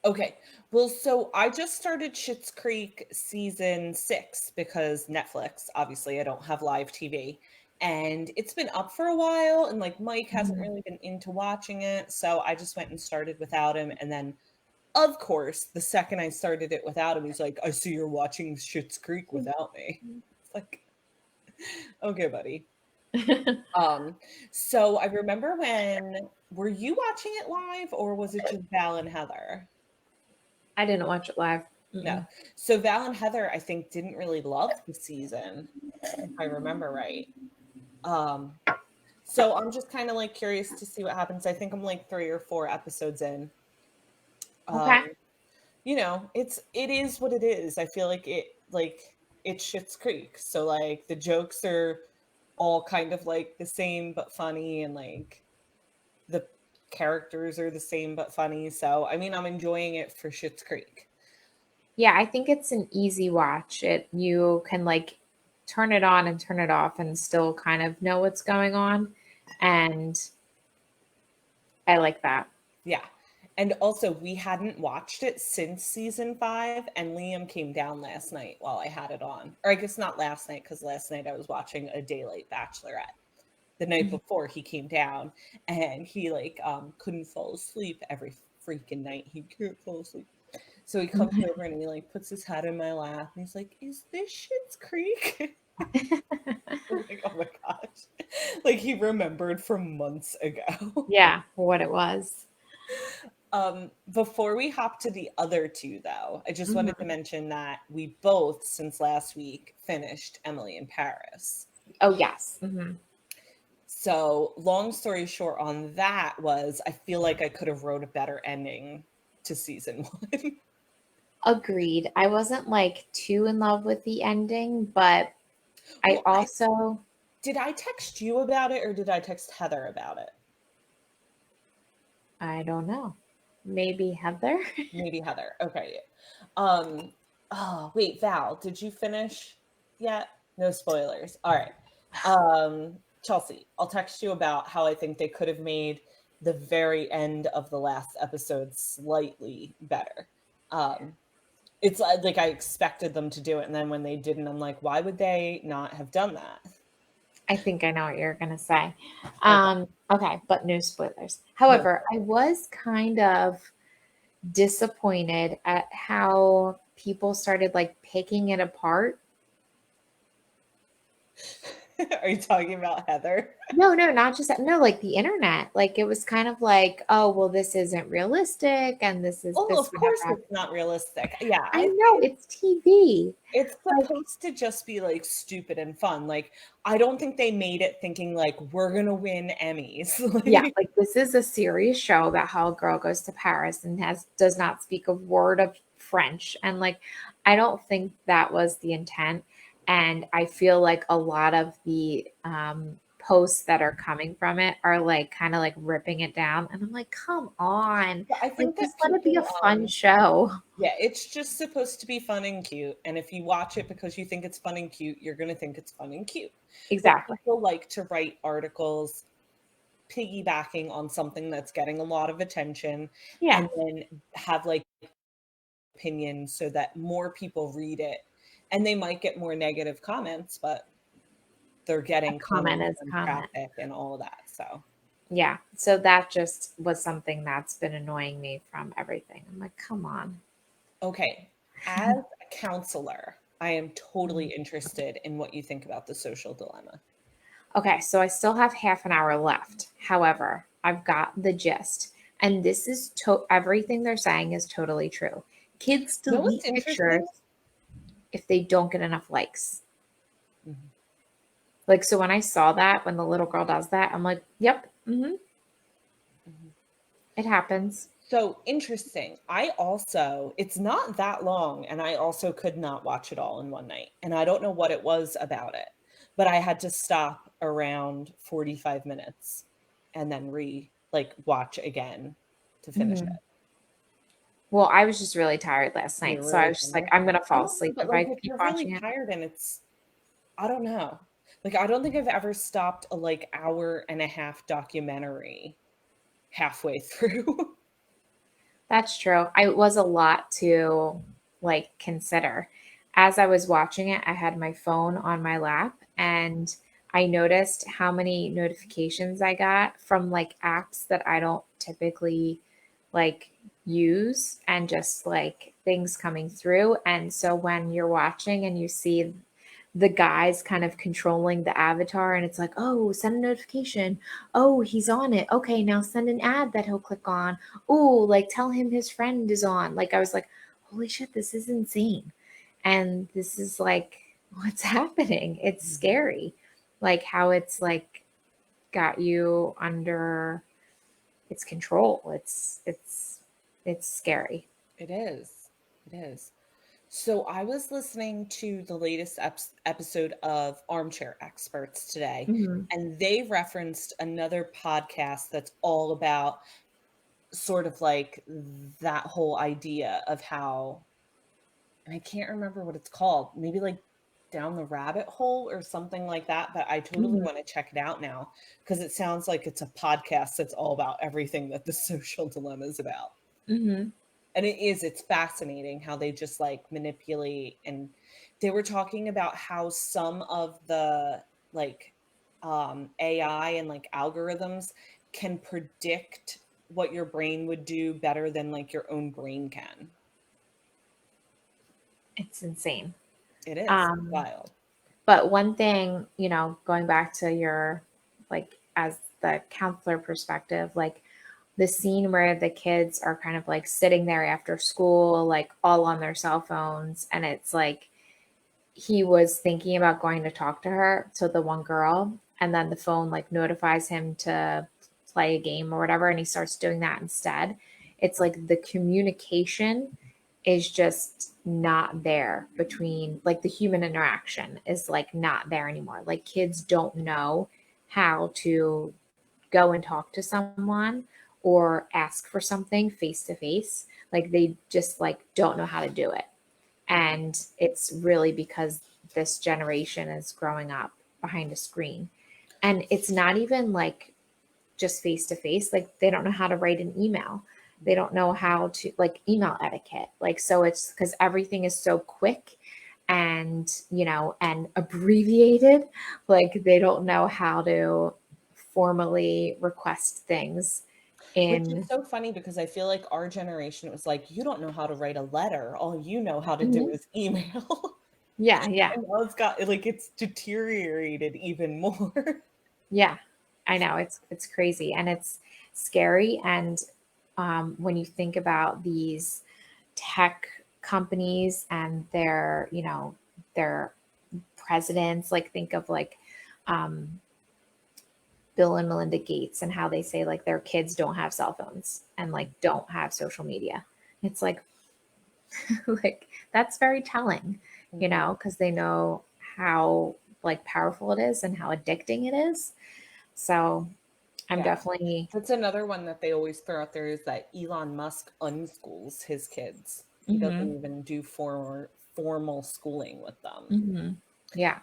Okay. Well, so I just started Schitt's Creek season 6 because Netflix, obviously, I don't have live TV. And it's been up for a while, and like Mike hasn't Mhm. really been into watching it. So I just went and started without him. And then, of course, the second I started it without him, he's like, I see you're watching Schitt's Creek without me. It's like, okay, buddy. Um, so I remember when were you watching it live or was it just Val and Heather? I didn't watch it live. No. Mm-mm. So Val and Heather, I think, didn't really love the season, if I remember right. Um, so I'm just kind of like curious to see what happens. I think I'm like 3 or 4 episodes in. Um, Okay. you know, it is what it is. I feel like it's Schitt's Creek. So like the jokes are all kind of like the same but funny and like the characters are the same but funny. So I mean I'm enjoying it for Schitt's Creek. Yeah, I think it's an easy watch. It you can like turn it on and turn it off and still kind of know what's going on. And I like that. Yeah. And also we hadn't watched it since season 5 and Liam came down last night while I had it on. Or I guess not last night because last night I was watching a daylight Bachelorette. The night Mhm. before he came down and he like couldn't fall asleep every freaking night. He can't fall asleep. So he comes over and he like puts his head in my lap and he's like, "Is this Schitt's Creek?" I'm like, oh my gosh. Like he remembered from months ago. Yeah, what it was. Before we hop to the other two, though, I just wanted to Mhm. mention that we both, since last week, finished Emily in Paris. Oh, yes. Mhm. So, long story short on that was I feel like I could have wrote a better ending to season one. Agreed. I wasn't like too in love with the ending, but I Well, also, did I text you about it or did I text Heather about it? I don't know. Maybe Heather? Maybe Heather. Okay. Oh, wait, Val, did you finish yet? No spoilers. All right. Chelsea, I'll text you about how I think they could have made the very end of the last episode slightly better. It's like I expected them to do it, and then when they didn't, I'm like, why would they not have done that? I think I know what you're going to say. Okay. Okay, but no spoilers. No. However, I was kind of disappointed at how people started like picking it apart. Are you talking about Heather? No, no, not just that. No, like the internet. Like it was kind of like, oh, well, this isn't realistic, and Oh, this of would never course happen. it's not realistic. Yeah, I I know think it's TV. it's Like, supposed to just be like stupid and fun. Like, I don't think they made it thinking like we're gonna win Emmys. yeah, Like, like this is a serious show about how a girl goes to Paris and does not speak a word of French. And like I don't think that was the intent. And I feel like a lot of the posts that are coming from it are like kind of like ripping it down. And I'm like, come on. I Like think just that let it be a people, fun show. yeah, it's just supposed to be fun and cute. And if you watch it because you think it's fun and cute, you're gonna think it's fun and cute. But Exactly. people like to write articles piggybacking on something that's getting a lot of attention Yeah. and then have like opinions so that more people read it and they might get more negative comments, but they're A getting comment comments is and comment. traffic and all of that. So, Yeah. So that just was something that's been annoying me from everything. I'm like, come on. okay. As a counselor, I am totally Mhm. interested in what you think about the social dilemma. Okay, so I still have half an hour left. However, I've got the gist. And this is everything they're saying is totally true. Kids You know what's delete pictures interesting? if they don't get enough likes. Mhm, Like, so when I saw that, when the little girl does that, I'm like, yep, mhm. it happens. So interesting. I also, it's not that long, and I also could not watch it all in one night. And I don't know what it was about it, but I had to stop around 45 minutes and then like watch again to finish Mhm. it. Well, I was just really tired last night. You're So I really was just like, tired. I'm going to I fall don't know, asleep but if like I if keep you're really watching it. tired and it's, I don't know. Like I don't think I've ever stopped a like hour and a half documentary halfway through. That's true. It was a lot to like consider. As I was watching it, I had my phone on my lap and I noticed how many notifications I got from like apps that I don't typically like use and just like things coming through. And so when you're watching and you see the guys kind of controlling the avatar and it's like, oh, send a notification. Oh, he's on it. Okay, now send an ad that he'll click on. Oh, like tell him his friend is on. Like I was like, holy shit, this is insane. And this is like what's happening. It's scary. Like how it's like got you under its control. It's scary. It is. It is. So I was listening to the latest episode of Armchair Experts today, Mhm. and they referenced another podcast that's all about sort of like that whole idea of how, and I can't remember what it's called, maybe like down the rabbit hole or something like that, but I totally Mhm. want to check it out now because it sounds like it's a podcast that's all about everything that the social dilemma is about. Mhm. And it is, it's fascinating how they just like manipulate. And they were talking about how some of the like AI and like algorithms can predict what your brain would do better than like your own brain can. It's insane. It is Um, wild. but one thing, going back to your, like, as the counselor perspective, like the scene where the kids are kind of like sitting there after school, like all on their cell phones, and it's like he was thinking about going to talk to her, so the one girl, and then the phone like notifies him to play a game or whatever, and he starts doing that instead. It's like the communication is just not there between, like, the human interaction is like not there anymore. Like kids don't know how to go and talk to someone or ask for something face to face. Like they just like don't know how to do it. And it's really because this generation is growing up behind a screen. And it's not even like just face to face. Like they don't know how to write an email. They don't know how to, like, email etiquette. Like, so it's because everything is so quick and, and abbreviated. Like they don't know how to formally request things Which is in. so funny because I feel like our generation, it was like, you don't know how to write a letter. All you know how to do Mhm. is email. Yeah, yeah, And now it's got like it's deteriorated even more. yeah. I know it's crazy and it's scary. And when you think about these tech companies and their presidents, like think of like um, Bill and Melinda Gates and how they say like their kids don't have cell phones and like don't have social media. It's like like that's very telling, Mhm. because they know how like powerful it is and how addicting it is. So I'm Yeah. definitely. That's another one that they always throw out there is that Elon Musk unschools his kids. He Hmm. doesn't even do formal schooling with them. Hmm. Yeah.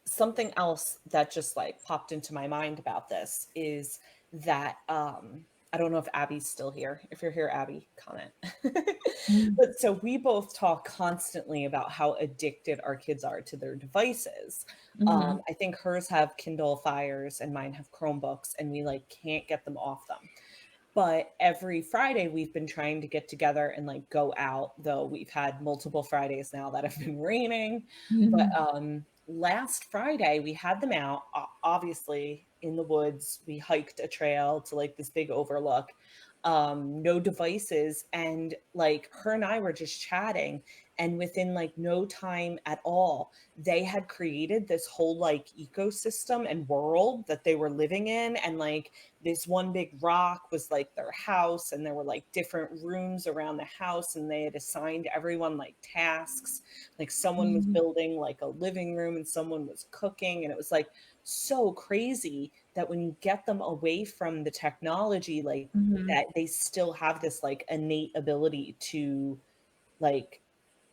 Something else that just like popped into my mind about this is that I don't know if Abby's still here. If you're here, Abby, comment. Mhm. But so we both talk constantly about how addicted our kids are to their devices. Mhm. I think hers have Kindle Fires and mine have Chromebooks, and we like can't get them off them. But every Friday we've been trying to get together and like go out, though we've had multiple Fridays now that have been raining. But Mhm. last Friday we had them out, obviously in the woods. We hiked a trail to like this big overlook. No devices, and like her and I were just chatting, and within like no time at all they had created this whole like ecosystem and world that they were living in. And like this one big rock was like their house, and there were like different rooms around the house, and they had assigned everyone like tasks. Like someone was Mhm. building like a living room and someone was cooking, and it was like so crazy that when you get them away from the technology, like Mhm. that they still have this like innate ability to like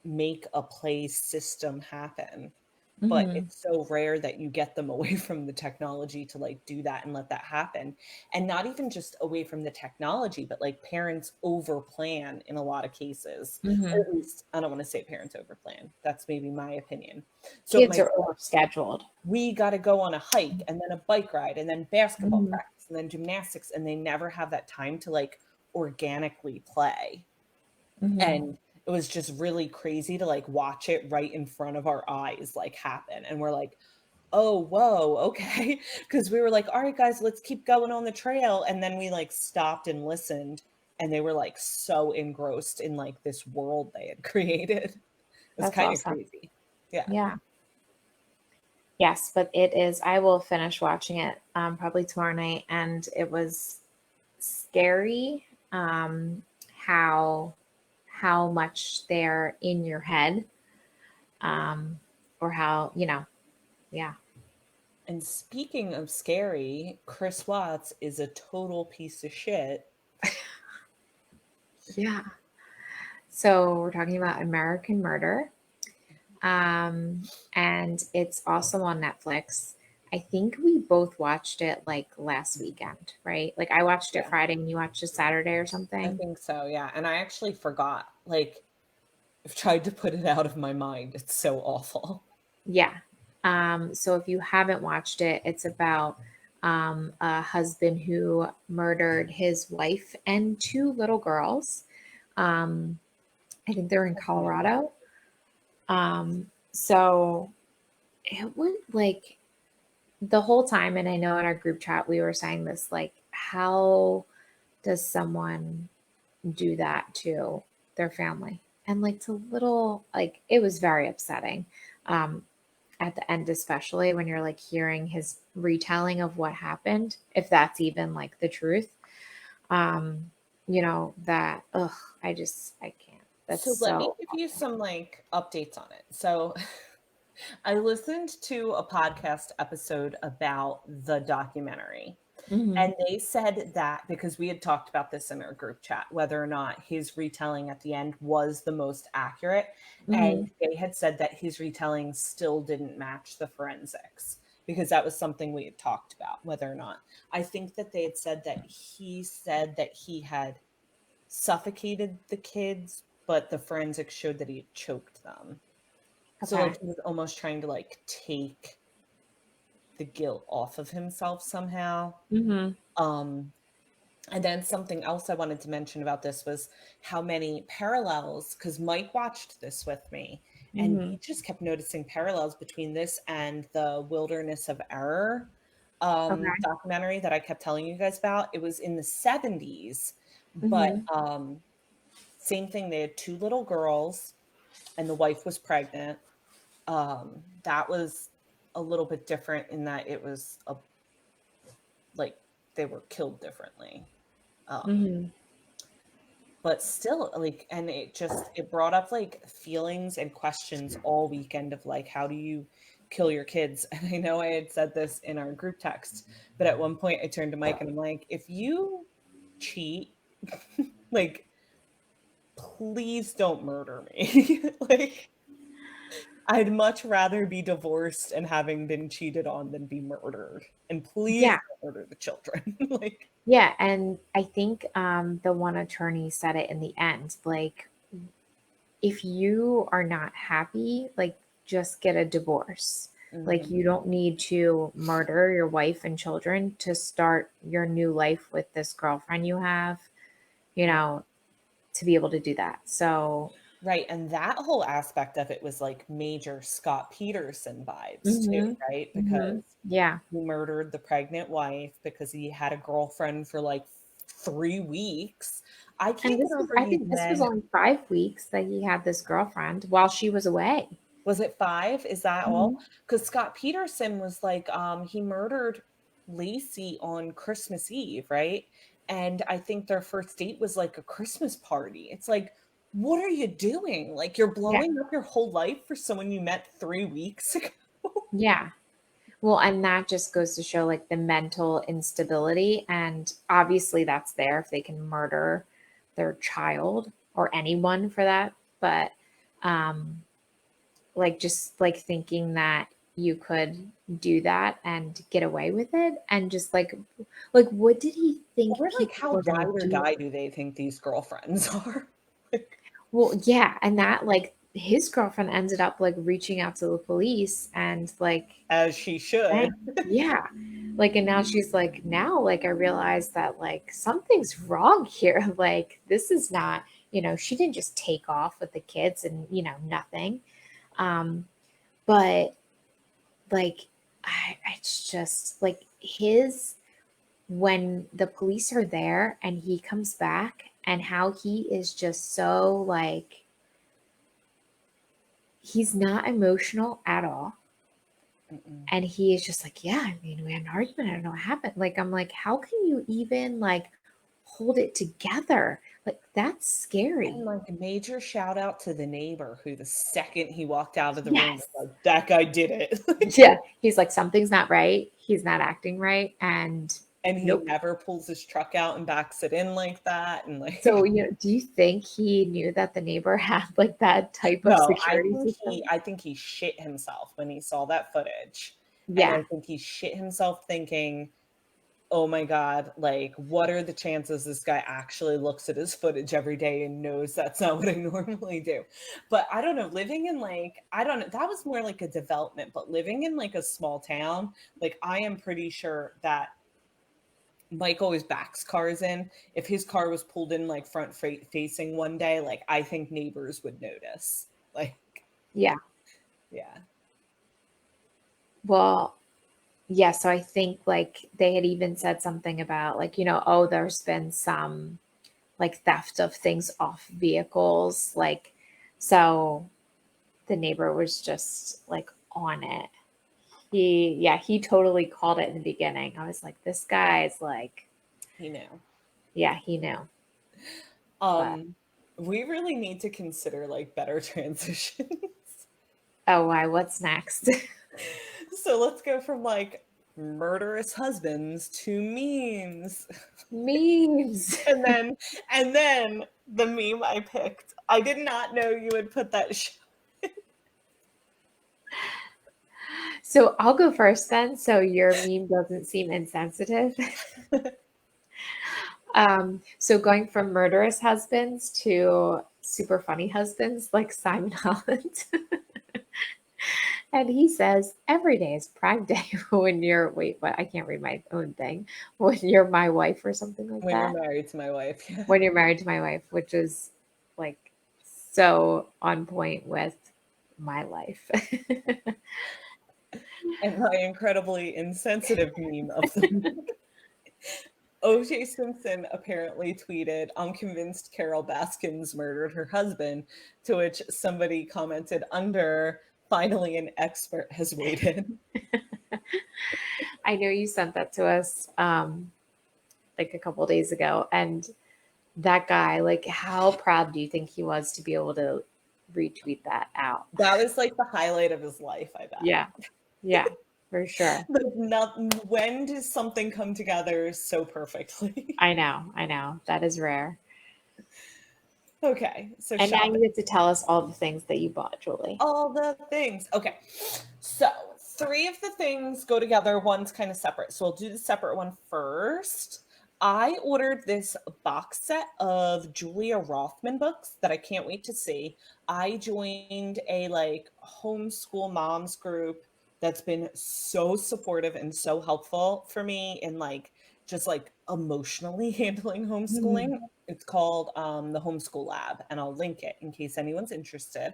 make a play system happen. But Mhm. it's so rare that you get them away from the technology to like do that and let that happen. And not even just away from the technology, but like parents over plan in a lot of cases. Or Mhm. at least I don't want to say parents over plan. That's maybe my opinion. So it Kids might are overscheduled. we got to go on a hike and then a bike ride and then basketball Mhm. practice and then gymnastics, and they never have that time to like organically play. Mhm. And it was just really crazy to like watch it right in front of our eyes like happen, and we're like, oh whoa, okay. Because we were like, all right guys, let's keep going on the trail, and then we like stopped and listened, and they were like so engrossed in like this world they had created. It was That's kind of awesome. crazy. Yeah. Yeah. Yes, but it is. I will finish watching it probably tomorrow night, and it was scary how much they're in your head, um, or how yeah. And speaking of scary, Chris Watts is a total piece of shit. Yeah. So we're talking about American Murder. And it's also on Netflix. I think we both watched it like last weekend, right? Like I watched it Yeah, Friday and you watched it Saturday or I something. think so. Yeah. And I actually forgot. Like, I've tried to put it out of my mind. It's so awful. Yeah. So if you haven't watched it, it's about a husband who murdered his wife and two little girls. Um, I think they're in Colorado. So it would like the whole time, and I know in our group chat we were saying this, like, how does someone do that to their family? And like to little, like, it was very upsetting. Um, at the end, especially when you're like hearing his retelling of what happened, if that's even like the truth. That, ugh, I can't. That's So let me so give you some like updates on it. So I listened to a podcast episode about the documentary. Mhm. And they said that because we had talked about this in our group chat, whether or not his retelling at the end was the most accurate. And Mhm. they had said that his retelling still didn't match the forensics because that was something we had talked about, whether or not. I think that they had said that he had suffocated the kids, but the forensics showed that he had choked them. So like Okay. he was almost trying to like take the guilt off of himself somehow. Mhm. Um And then something else I wanted to mention about this was how many parallels, because Mike watched this with me, and he Mhm. just kept noticing parallels between this and the Wilderness of Error Okay. documentary that I kept telling you guys about. It was in the 70s, but Mhm. same thing. They had two little girls, and the wife was pregnant. That was a little bit different in that it was like they were killed differently. Um, Mhm. but still like and it brought up like feelings and questions all weekend of like how do you kill your kids. And I know I had said this in our group text, but at one point I turned to Mike and I'm like, if you cheat, like please don't murder me. Like I'd much rather be divorced and having been cheated on than be murdered, and please Yeah. don't murder the children. Like Yeah, and I think the one attorney said it in the end, like, if you are not happy, like, just get a divorce. Like, mhm. you don't need to murder your wife and children to start your new life with this girlfriend you have, you know, to be able to do that. So, Right, and that whole aspect of it was like major Scott Peterson vibes too, mhm, right? mhm, Because yeah. he murdered the pregnant wife because he had a girlfriend for like 3 weeks. I And can't get this was, over I you think this was men. only 5 weeks that he had this girlfriend while she was away. Was it 5? Is that all? Mhm. Because Scott Peterson was like, he murdered Lacey on Christmas Eve, right? And I think their first date was like a Christmas party. It's like, what are you doing? Like, you're Yeah. blowing up your whole life for someone you met 3 weeks ago? Yeah. Well, and that just goes to show like the mental instability. And obviously that's there if they can murder their child or anyone for that. But um like just like thinking that you could do that and get away with it and just like what did he think Or like, people how were gonna ride or do? die do they think these girlfriends are? Like, Well, yeah, and that like his girlfriend ended up like reaching out to the police and like as she should. saying, yeah. Like, and now she's like, now, like, I realize that, like, something's wrong here. Like, this is not, she didn't just take off with the kids and, nothing. Um, but, like, it's just like when the police are there and he comes back and how he is just so, like, he's not emotional at all. Mm-mm. And he is just like, yeah, I mean, we had an argument. I don't know what happened. Like, I'm like, how can you even like hold it together? Like, that's And scary. like a major shout out to the neighbor who the second he walked out of the room was Yes. like, that guy did it. Like, Yeah. He's like, something's not right. He's not acting right. And and he nope. never pulls his truck out and backs it in like that. And So, like, do you think he knew that the neighbor had like that type of no, security system? I think he shit himself when he saw that footage. And Yeah. I think he shit himself thinking, oh my God, like, what are the chances this guy actually looks at his footage every day and knows that's not what I normally do? But I don't know, living in like, I don't know, that was more like a development, but living in like a small town, like, I am pretty sure that Mike always backs cars in. If his car was pulled in like front facing one day, like, I think neighbors would notice. Like, Yeah. yeah. Well, yeah, so I think like they had even said something about like, oh, there's been some like theft of things off vehicles. Like, so the neighbor was just like on it. He totally called it in the beginning. I was like, this guy's like, He knew. yeah, he knew. But Um, we really need to consider like better transitions. oh, why? What's next? So let's go from like murderous husbands to memes. Memes. And then the meme I picked. I did not know you would put that So I'll go first then, so your meme doesn't seem insensitive. So going from murderous husbands to super funny husbands like Simon Holland. And he says, every day is Pride Day when you're, wait, what? I can't read my own thing. When you're my wife or something like when you're that. married to my wife. When you're married to my wife, which is like so on point with my life. And my incredibly insensitive meme of the OJ Simpson apparently tweeted, I'm convinced Carol Baskins murdered her husband, to which somebody commented under, finally an expert has waited. I know you sent that to us like a couple days ago. And that guy, like, how proud do you think he was to be able to retweet that out? That was like the highlight of his life, I bet. Yeah. Yeah, for sure. When does something come together so perfectly? I know. That is rare. Okay, so And now you shopping. get to tell us all the things that you bought, Julie. All the things. Okay, so three of the things go together. One's kind of separate. So we'll do the separate one first. I ordered this box set of Julia Rothman books that I can't wait to see. I joined a like homeschool moms group that's been so supportive and so helpful for me in like just like emotionally handling homeschooling. It's called the Homeschool Lab, and I'll link it in case anyone's interested.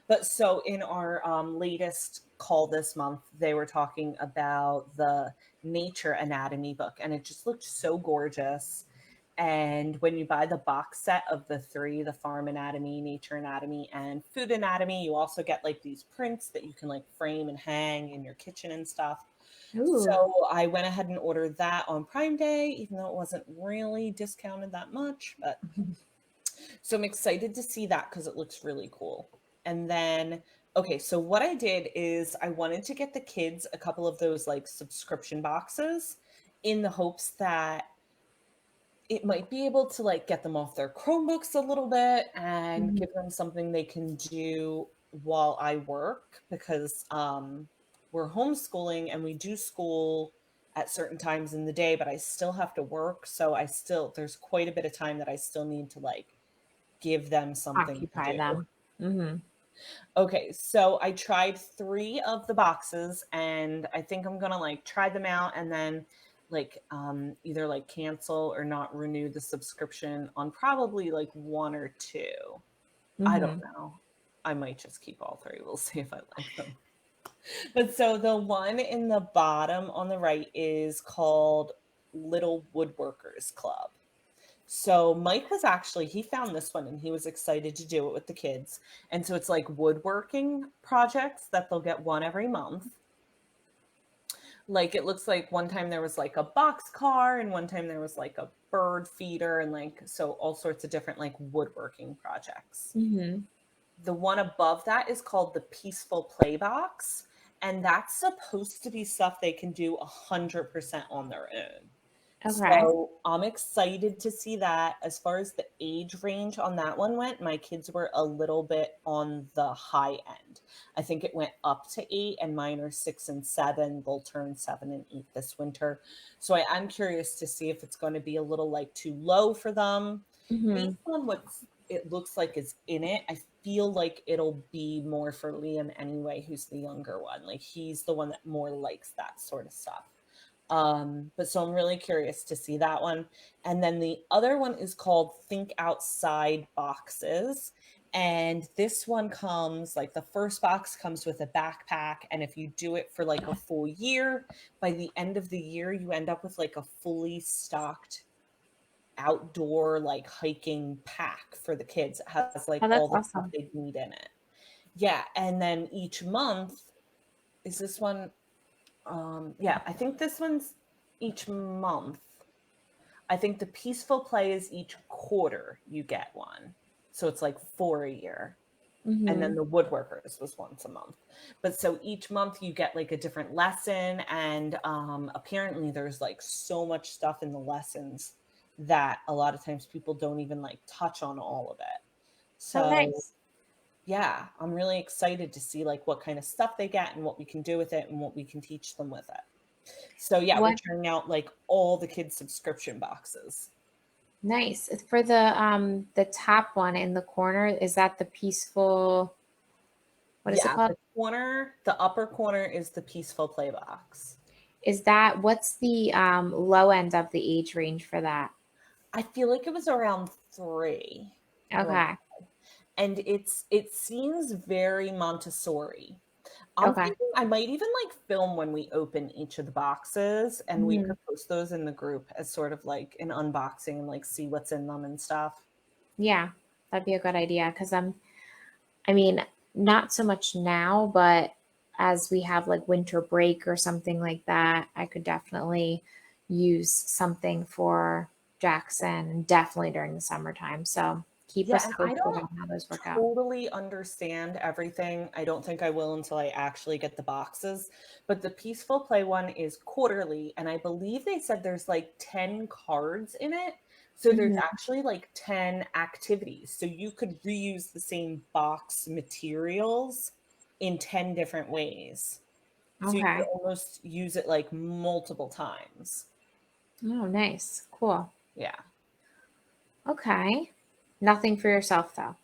But so in our latest call this month, they were talking about the Nature Anatomy book, and it just looked so gorgeous. And when you buy the box set of the three, the Farm Anatomy, Nature Anatomy, and Food Anatomy, you also get like these prints that you can like frame and hang in your kitchen and stuff. Ooh. So I went ahead and ordered that on Prime Day, even though it wasn't really discounted that much. But so I'm excited to see that because it looks really cool. And then, okay, so what I did is I wanted to get the kids a couple of those like subscription boxes in the hopes that it might be able to like get them off their Chromebooks a little bit and Mhm. give them something they can do while I work, because we're homeschooling and we do school at certain times in the day, but I still have to work. So there's quite a bit of time that I still need to like give them something to Occupy do. them. Hmm. Okay, so I tried three of the boxes and I think I'm gonna like try them out and then like either like cancel or not renew the subscription on probably like one or two. I don't Hmm. know. I might just keep all three. We'll see if I like them. But so the one in the bottom on the right is called Little Woodworkers Club. So Mike was actually, he found this one and he was excited to do it with the kids. And so it's like woodworking projects that they'll get one every month. Like it looks like one time there was like a box car and one time there was like a bird feeder and like so all sorts of different like woodworking projects. Hmm. The one above that is called the Peaceful Play Box, and that's supposed to be stuff they can do 100% on their own. Okay. So I'm excited to see that. As far as the age range on that one went, my kids were a little bit on the high end. I think it went up to 8, and mine are 6 and 7. They'll turn 7 and 8 this winter. So I am curious to see if it's going to be a little like too low for them. Hmm. Based on what it looks like is in it, I feel like it'll be more for Liam anyway, who's the younger one. Like he's the one that more likes that sort of stuff. But so I'm really curious to see that one. And then the other one is called Think Outside Boxes. And this one comes like the first box comes with a backpack. And if you do it for like a full year, by the end of the year, you end up with like a fully stocked outdoor like hiking pack for the kids. It has like Oh, all that's the stuff awesome. they need in it. Yeah. And then each month, is this one yeah, I think this one's each month. I think the peaceful play is each quarter you get one. So it's like 4 a year. And Hmm. then the woodworkers was once a month. But so each month you get like a different lesson. And apparently there's like so much stuff in the lessons that a lot of times people don't even like touch on all of it. Oh, So nice. yeah, I'm really excited to see like what kind of stuff they get and what we can do with it and what we can teach them with it. So yeah, we're What turning out like all the kids' subscription boxes. nice. For the top one in the corner, is that the peaceful, what is it Yeah, called? the upper corner is the peaceful play box. Is that what's the low end of the age range for that? I feel like it was around 3. I want, Okay. and it seems very Montessori. I'm Okay. thinking I might even like film when we open each of the boxes, and we Hmm. could post those in the group as sort of like an unboxing and like see what's in them and stuff. Yeah, that'd be a good idea because I mean, not so much now, but as we have like winter break or something like that, I could definitely use something for Jackson, definitely during the summertime. So keep Yeah, us and I posted don't on how those work out. totally understand everything. I don't think I will until I actually get the boxes. But the Peaceful Play one is quarterly, and I believe they said there's like 10 cards in it. So there's Hmm. actually like 10 activities. So you could reuse the same box materials in 10 different ways. So you could Okay. almost use it like multiple times. Oh, nice. Cool. Yeah. Okay. Nothing for yourself though.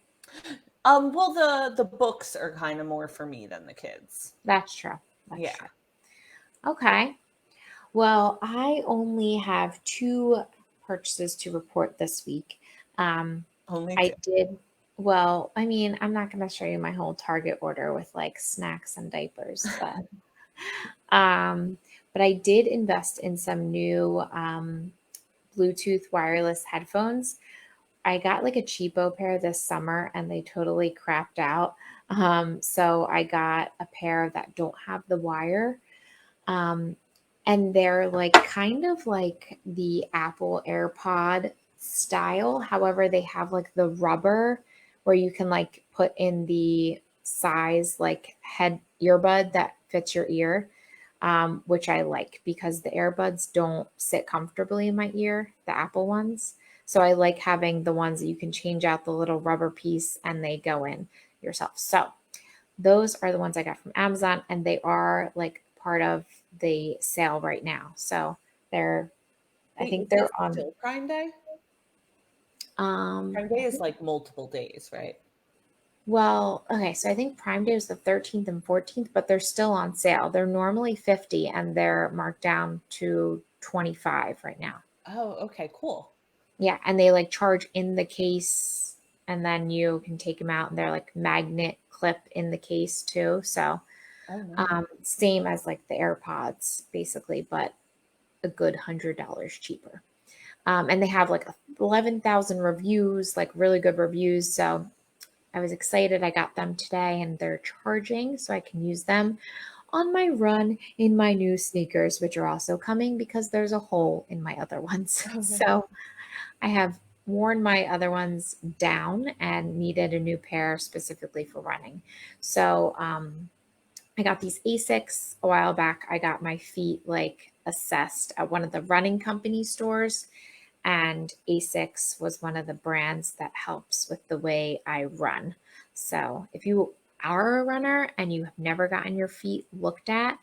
Well, the books are kind of more for me than the kids. That's true. That's Yeah. true. Okay. Well, I only have two purchases to report this week. Um, Only I two. did, well, I mean, I'm not going to show you my whole Target order with like snacks and diapers, um, but I did invest in some new Bluetooth wireless headphones. I got like a cheapo pair this summer and they totally crapped out. So I got a pair that don't have the wire. Um, and they're like kind of like the Apple AirPod style. However, they have like the rubber where you can like put in the size like head earbud that fits your ear, which I like because the earbuds don't sit comfortably in my ear, the Apple ones. So I like having the ones that you can change out the little rubber piece and they go in yourself. So those are the ones I got from Amazon, and they are like part of the sale right now. So they're, I Wait, think is this they're on. still Prime Day? Um, Prime Day is like multiple days, right? well, okay, so I think Prime Day is the 13th and 14th, but they're still on sale. They're normally 50 and they're marked down to 25 right now. Oh, okay, cool. Yeah, and they like charge in the case and then you can take them out and they're like magnet clip in the case too. So, Oh, nice. same as like the AirPods basically, but a good $100 cheaper. And they have like 11,000 reviews, like really good reviews. So I was excited. I got them today and they're charging so I can use them on my run in my new sneakers, which are also coming because there's a hole in my other ones. Oh, no. So I have worn my other ones down and needed a new pair specifically for running. So I got these Asics a while back. I got my feet like assessed at one of the running company stores, and Asics was one of the brands that helps with the way I run. So if you are a runner and you have never gotten your feet looked at,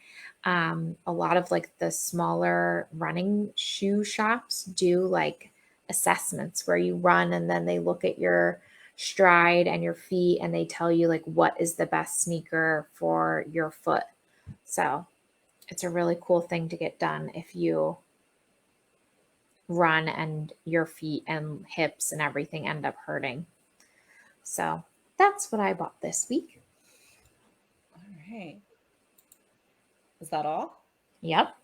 a lot of like the smaller running shoe shops do like assessments where you run and then they look at your stride and your feet and they tell you like what is the best sneaker for your foot. So it's a really cool thing to get done if you run and your feet and hips and everything end up hurting. So that's what I bought this week. All right. Is that all? Yep.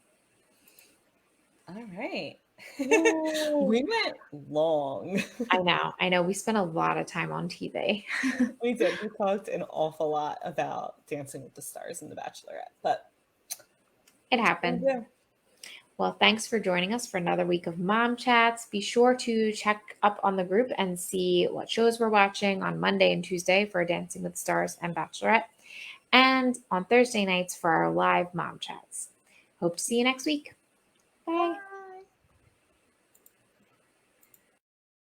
All right. Yay. We went long. I know. We spent a lot of time on TV. We did. We talked an awful lot about Dancing with the Stars and The Bachelorette, but It that's what we happened. do. Well, thanks for joining us for another week of Mom Chats. Be sure to check up on the group and see what shows we're watching on Monday and Tuesday for Dancing with the Stars and Bachelorette, and on Thursday nights for our live Mom Chats. Hope to see you next week. Bye.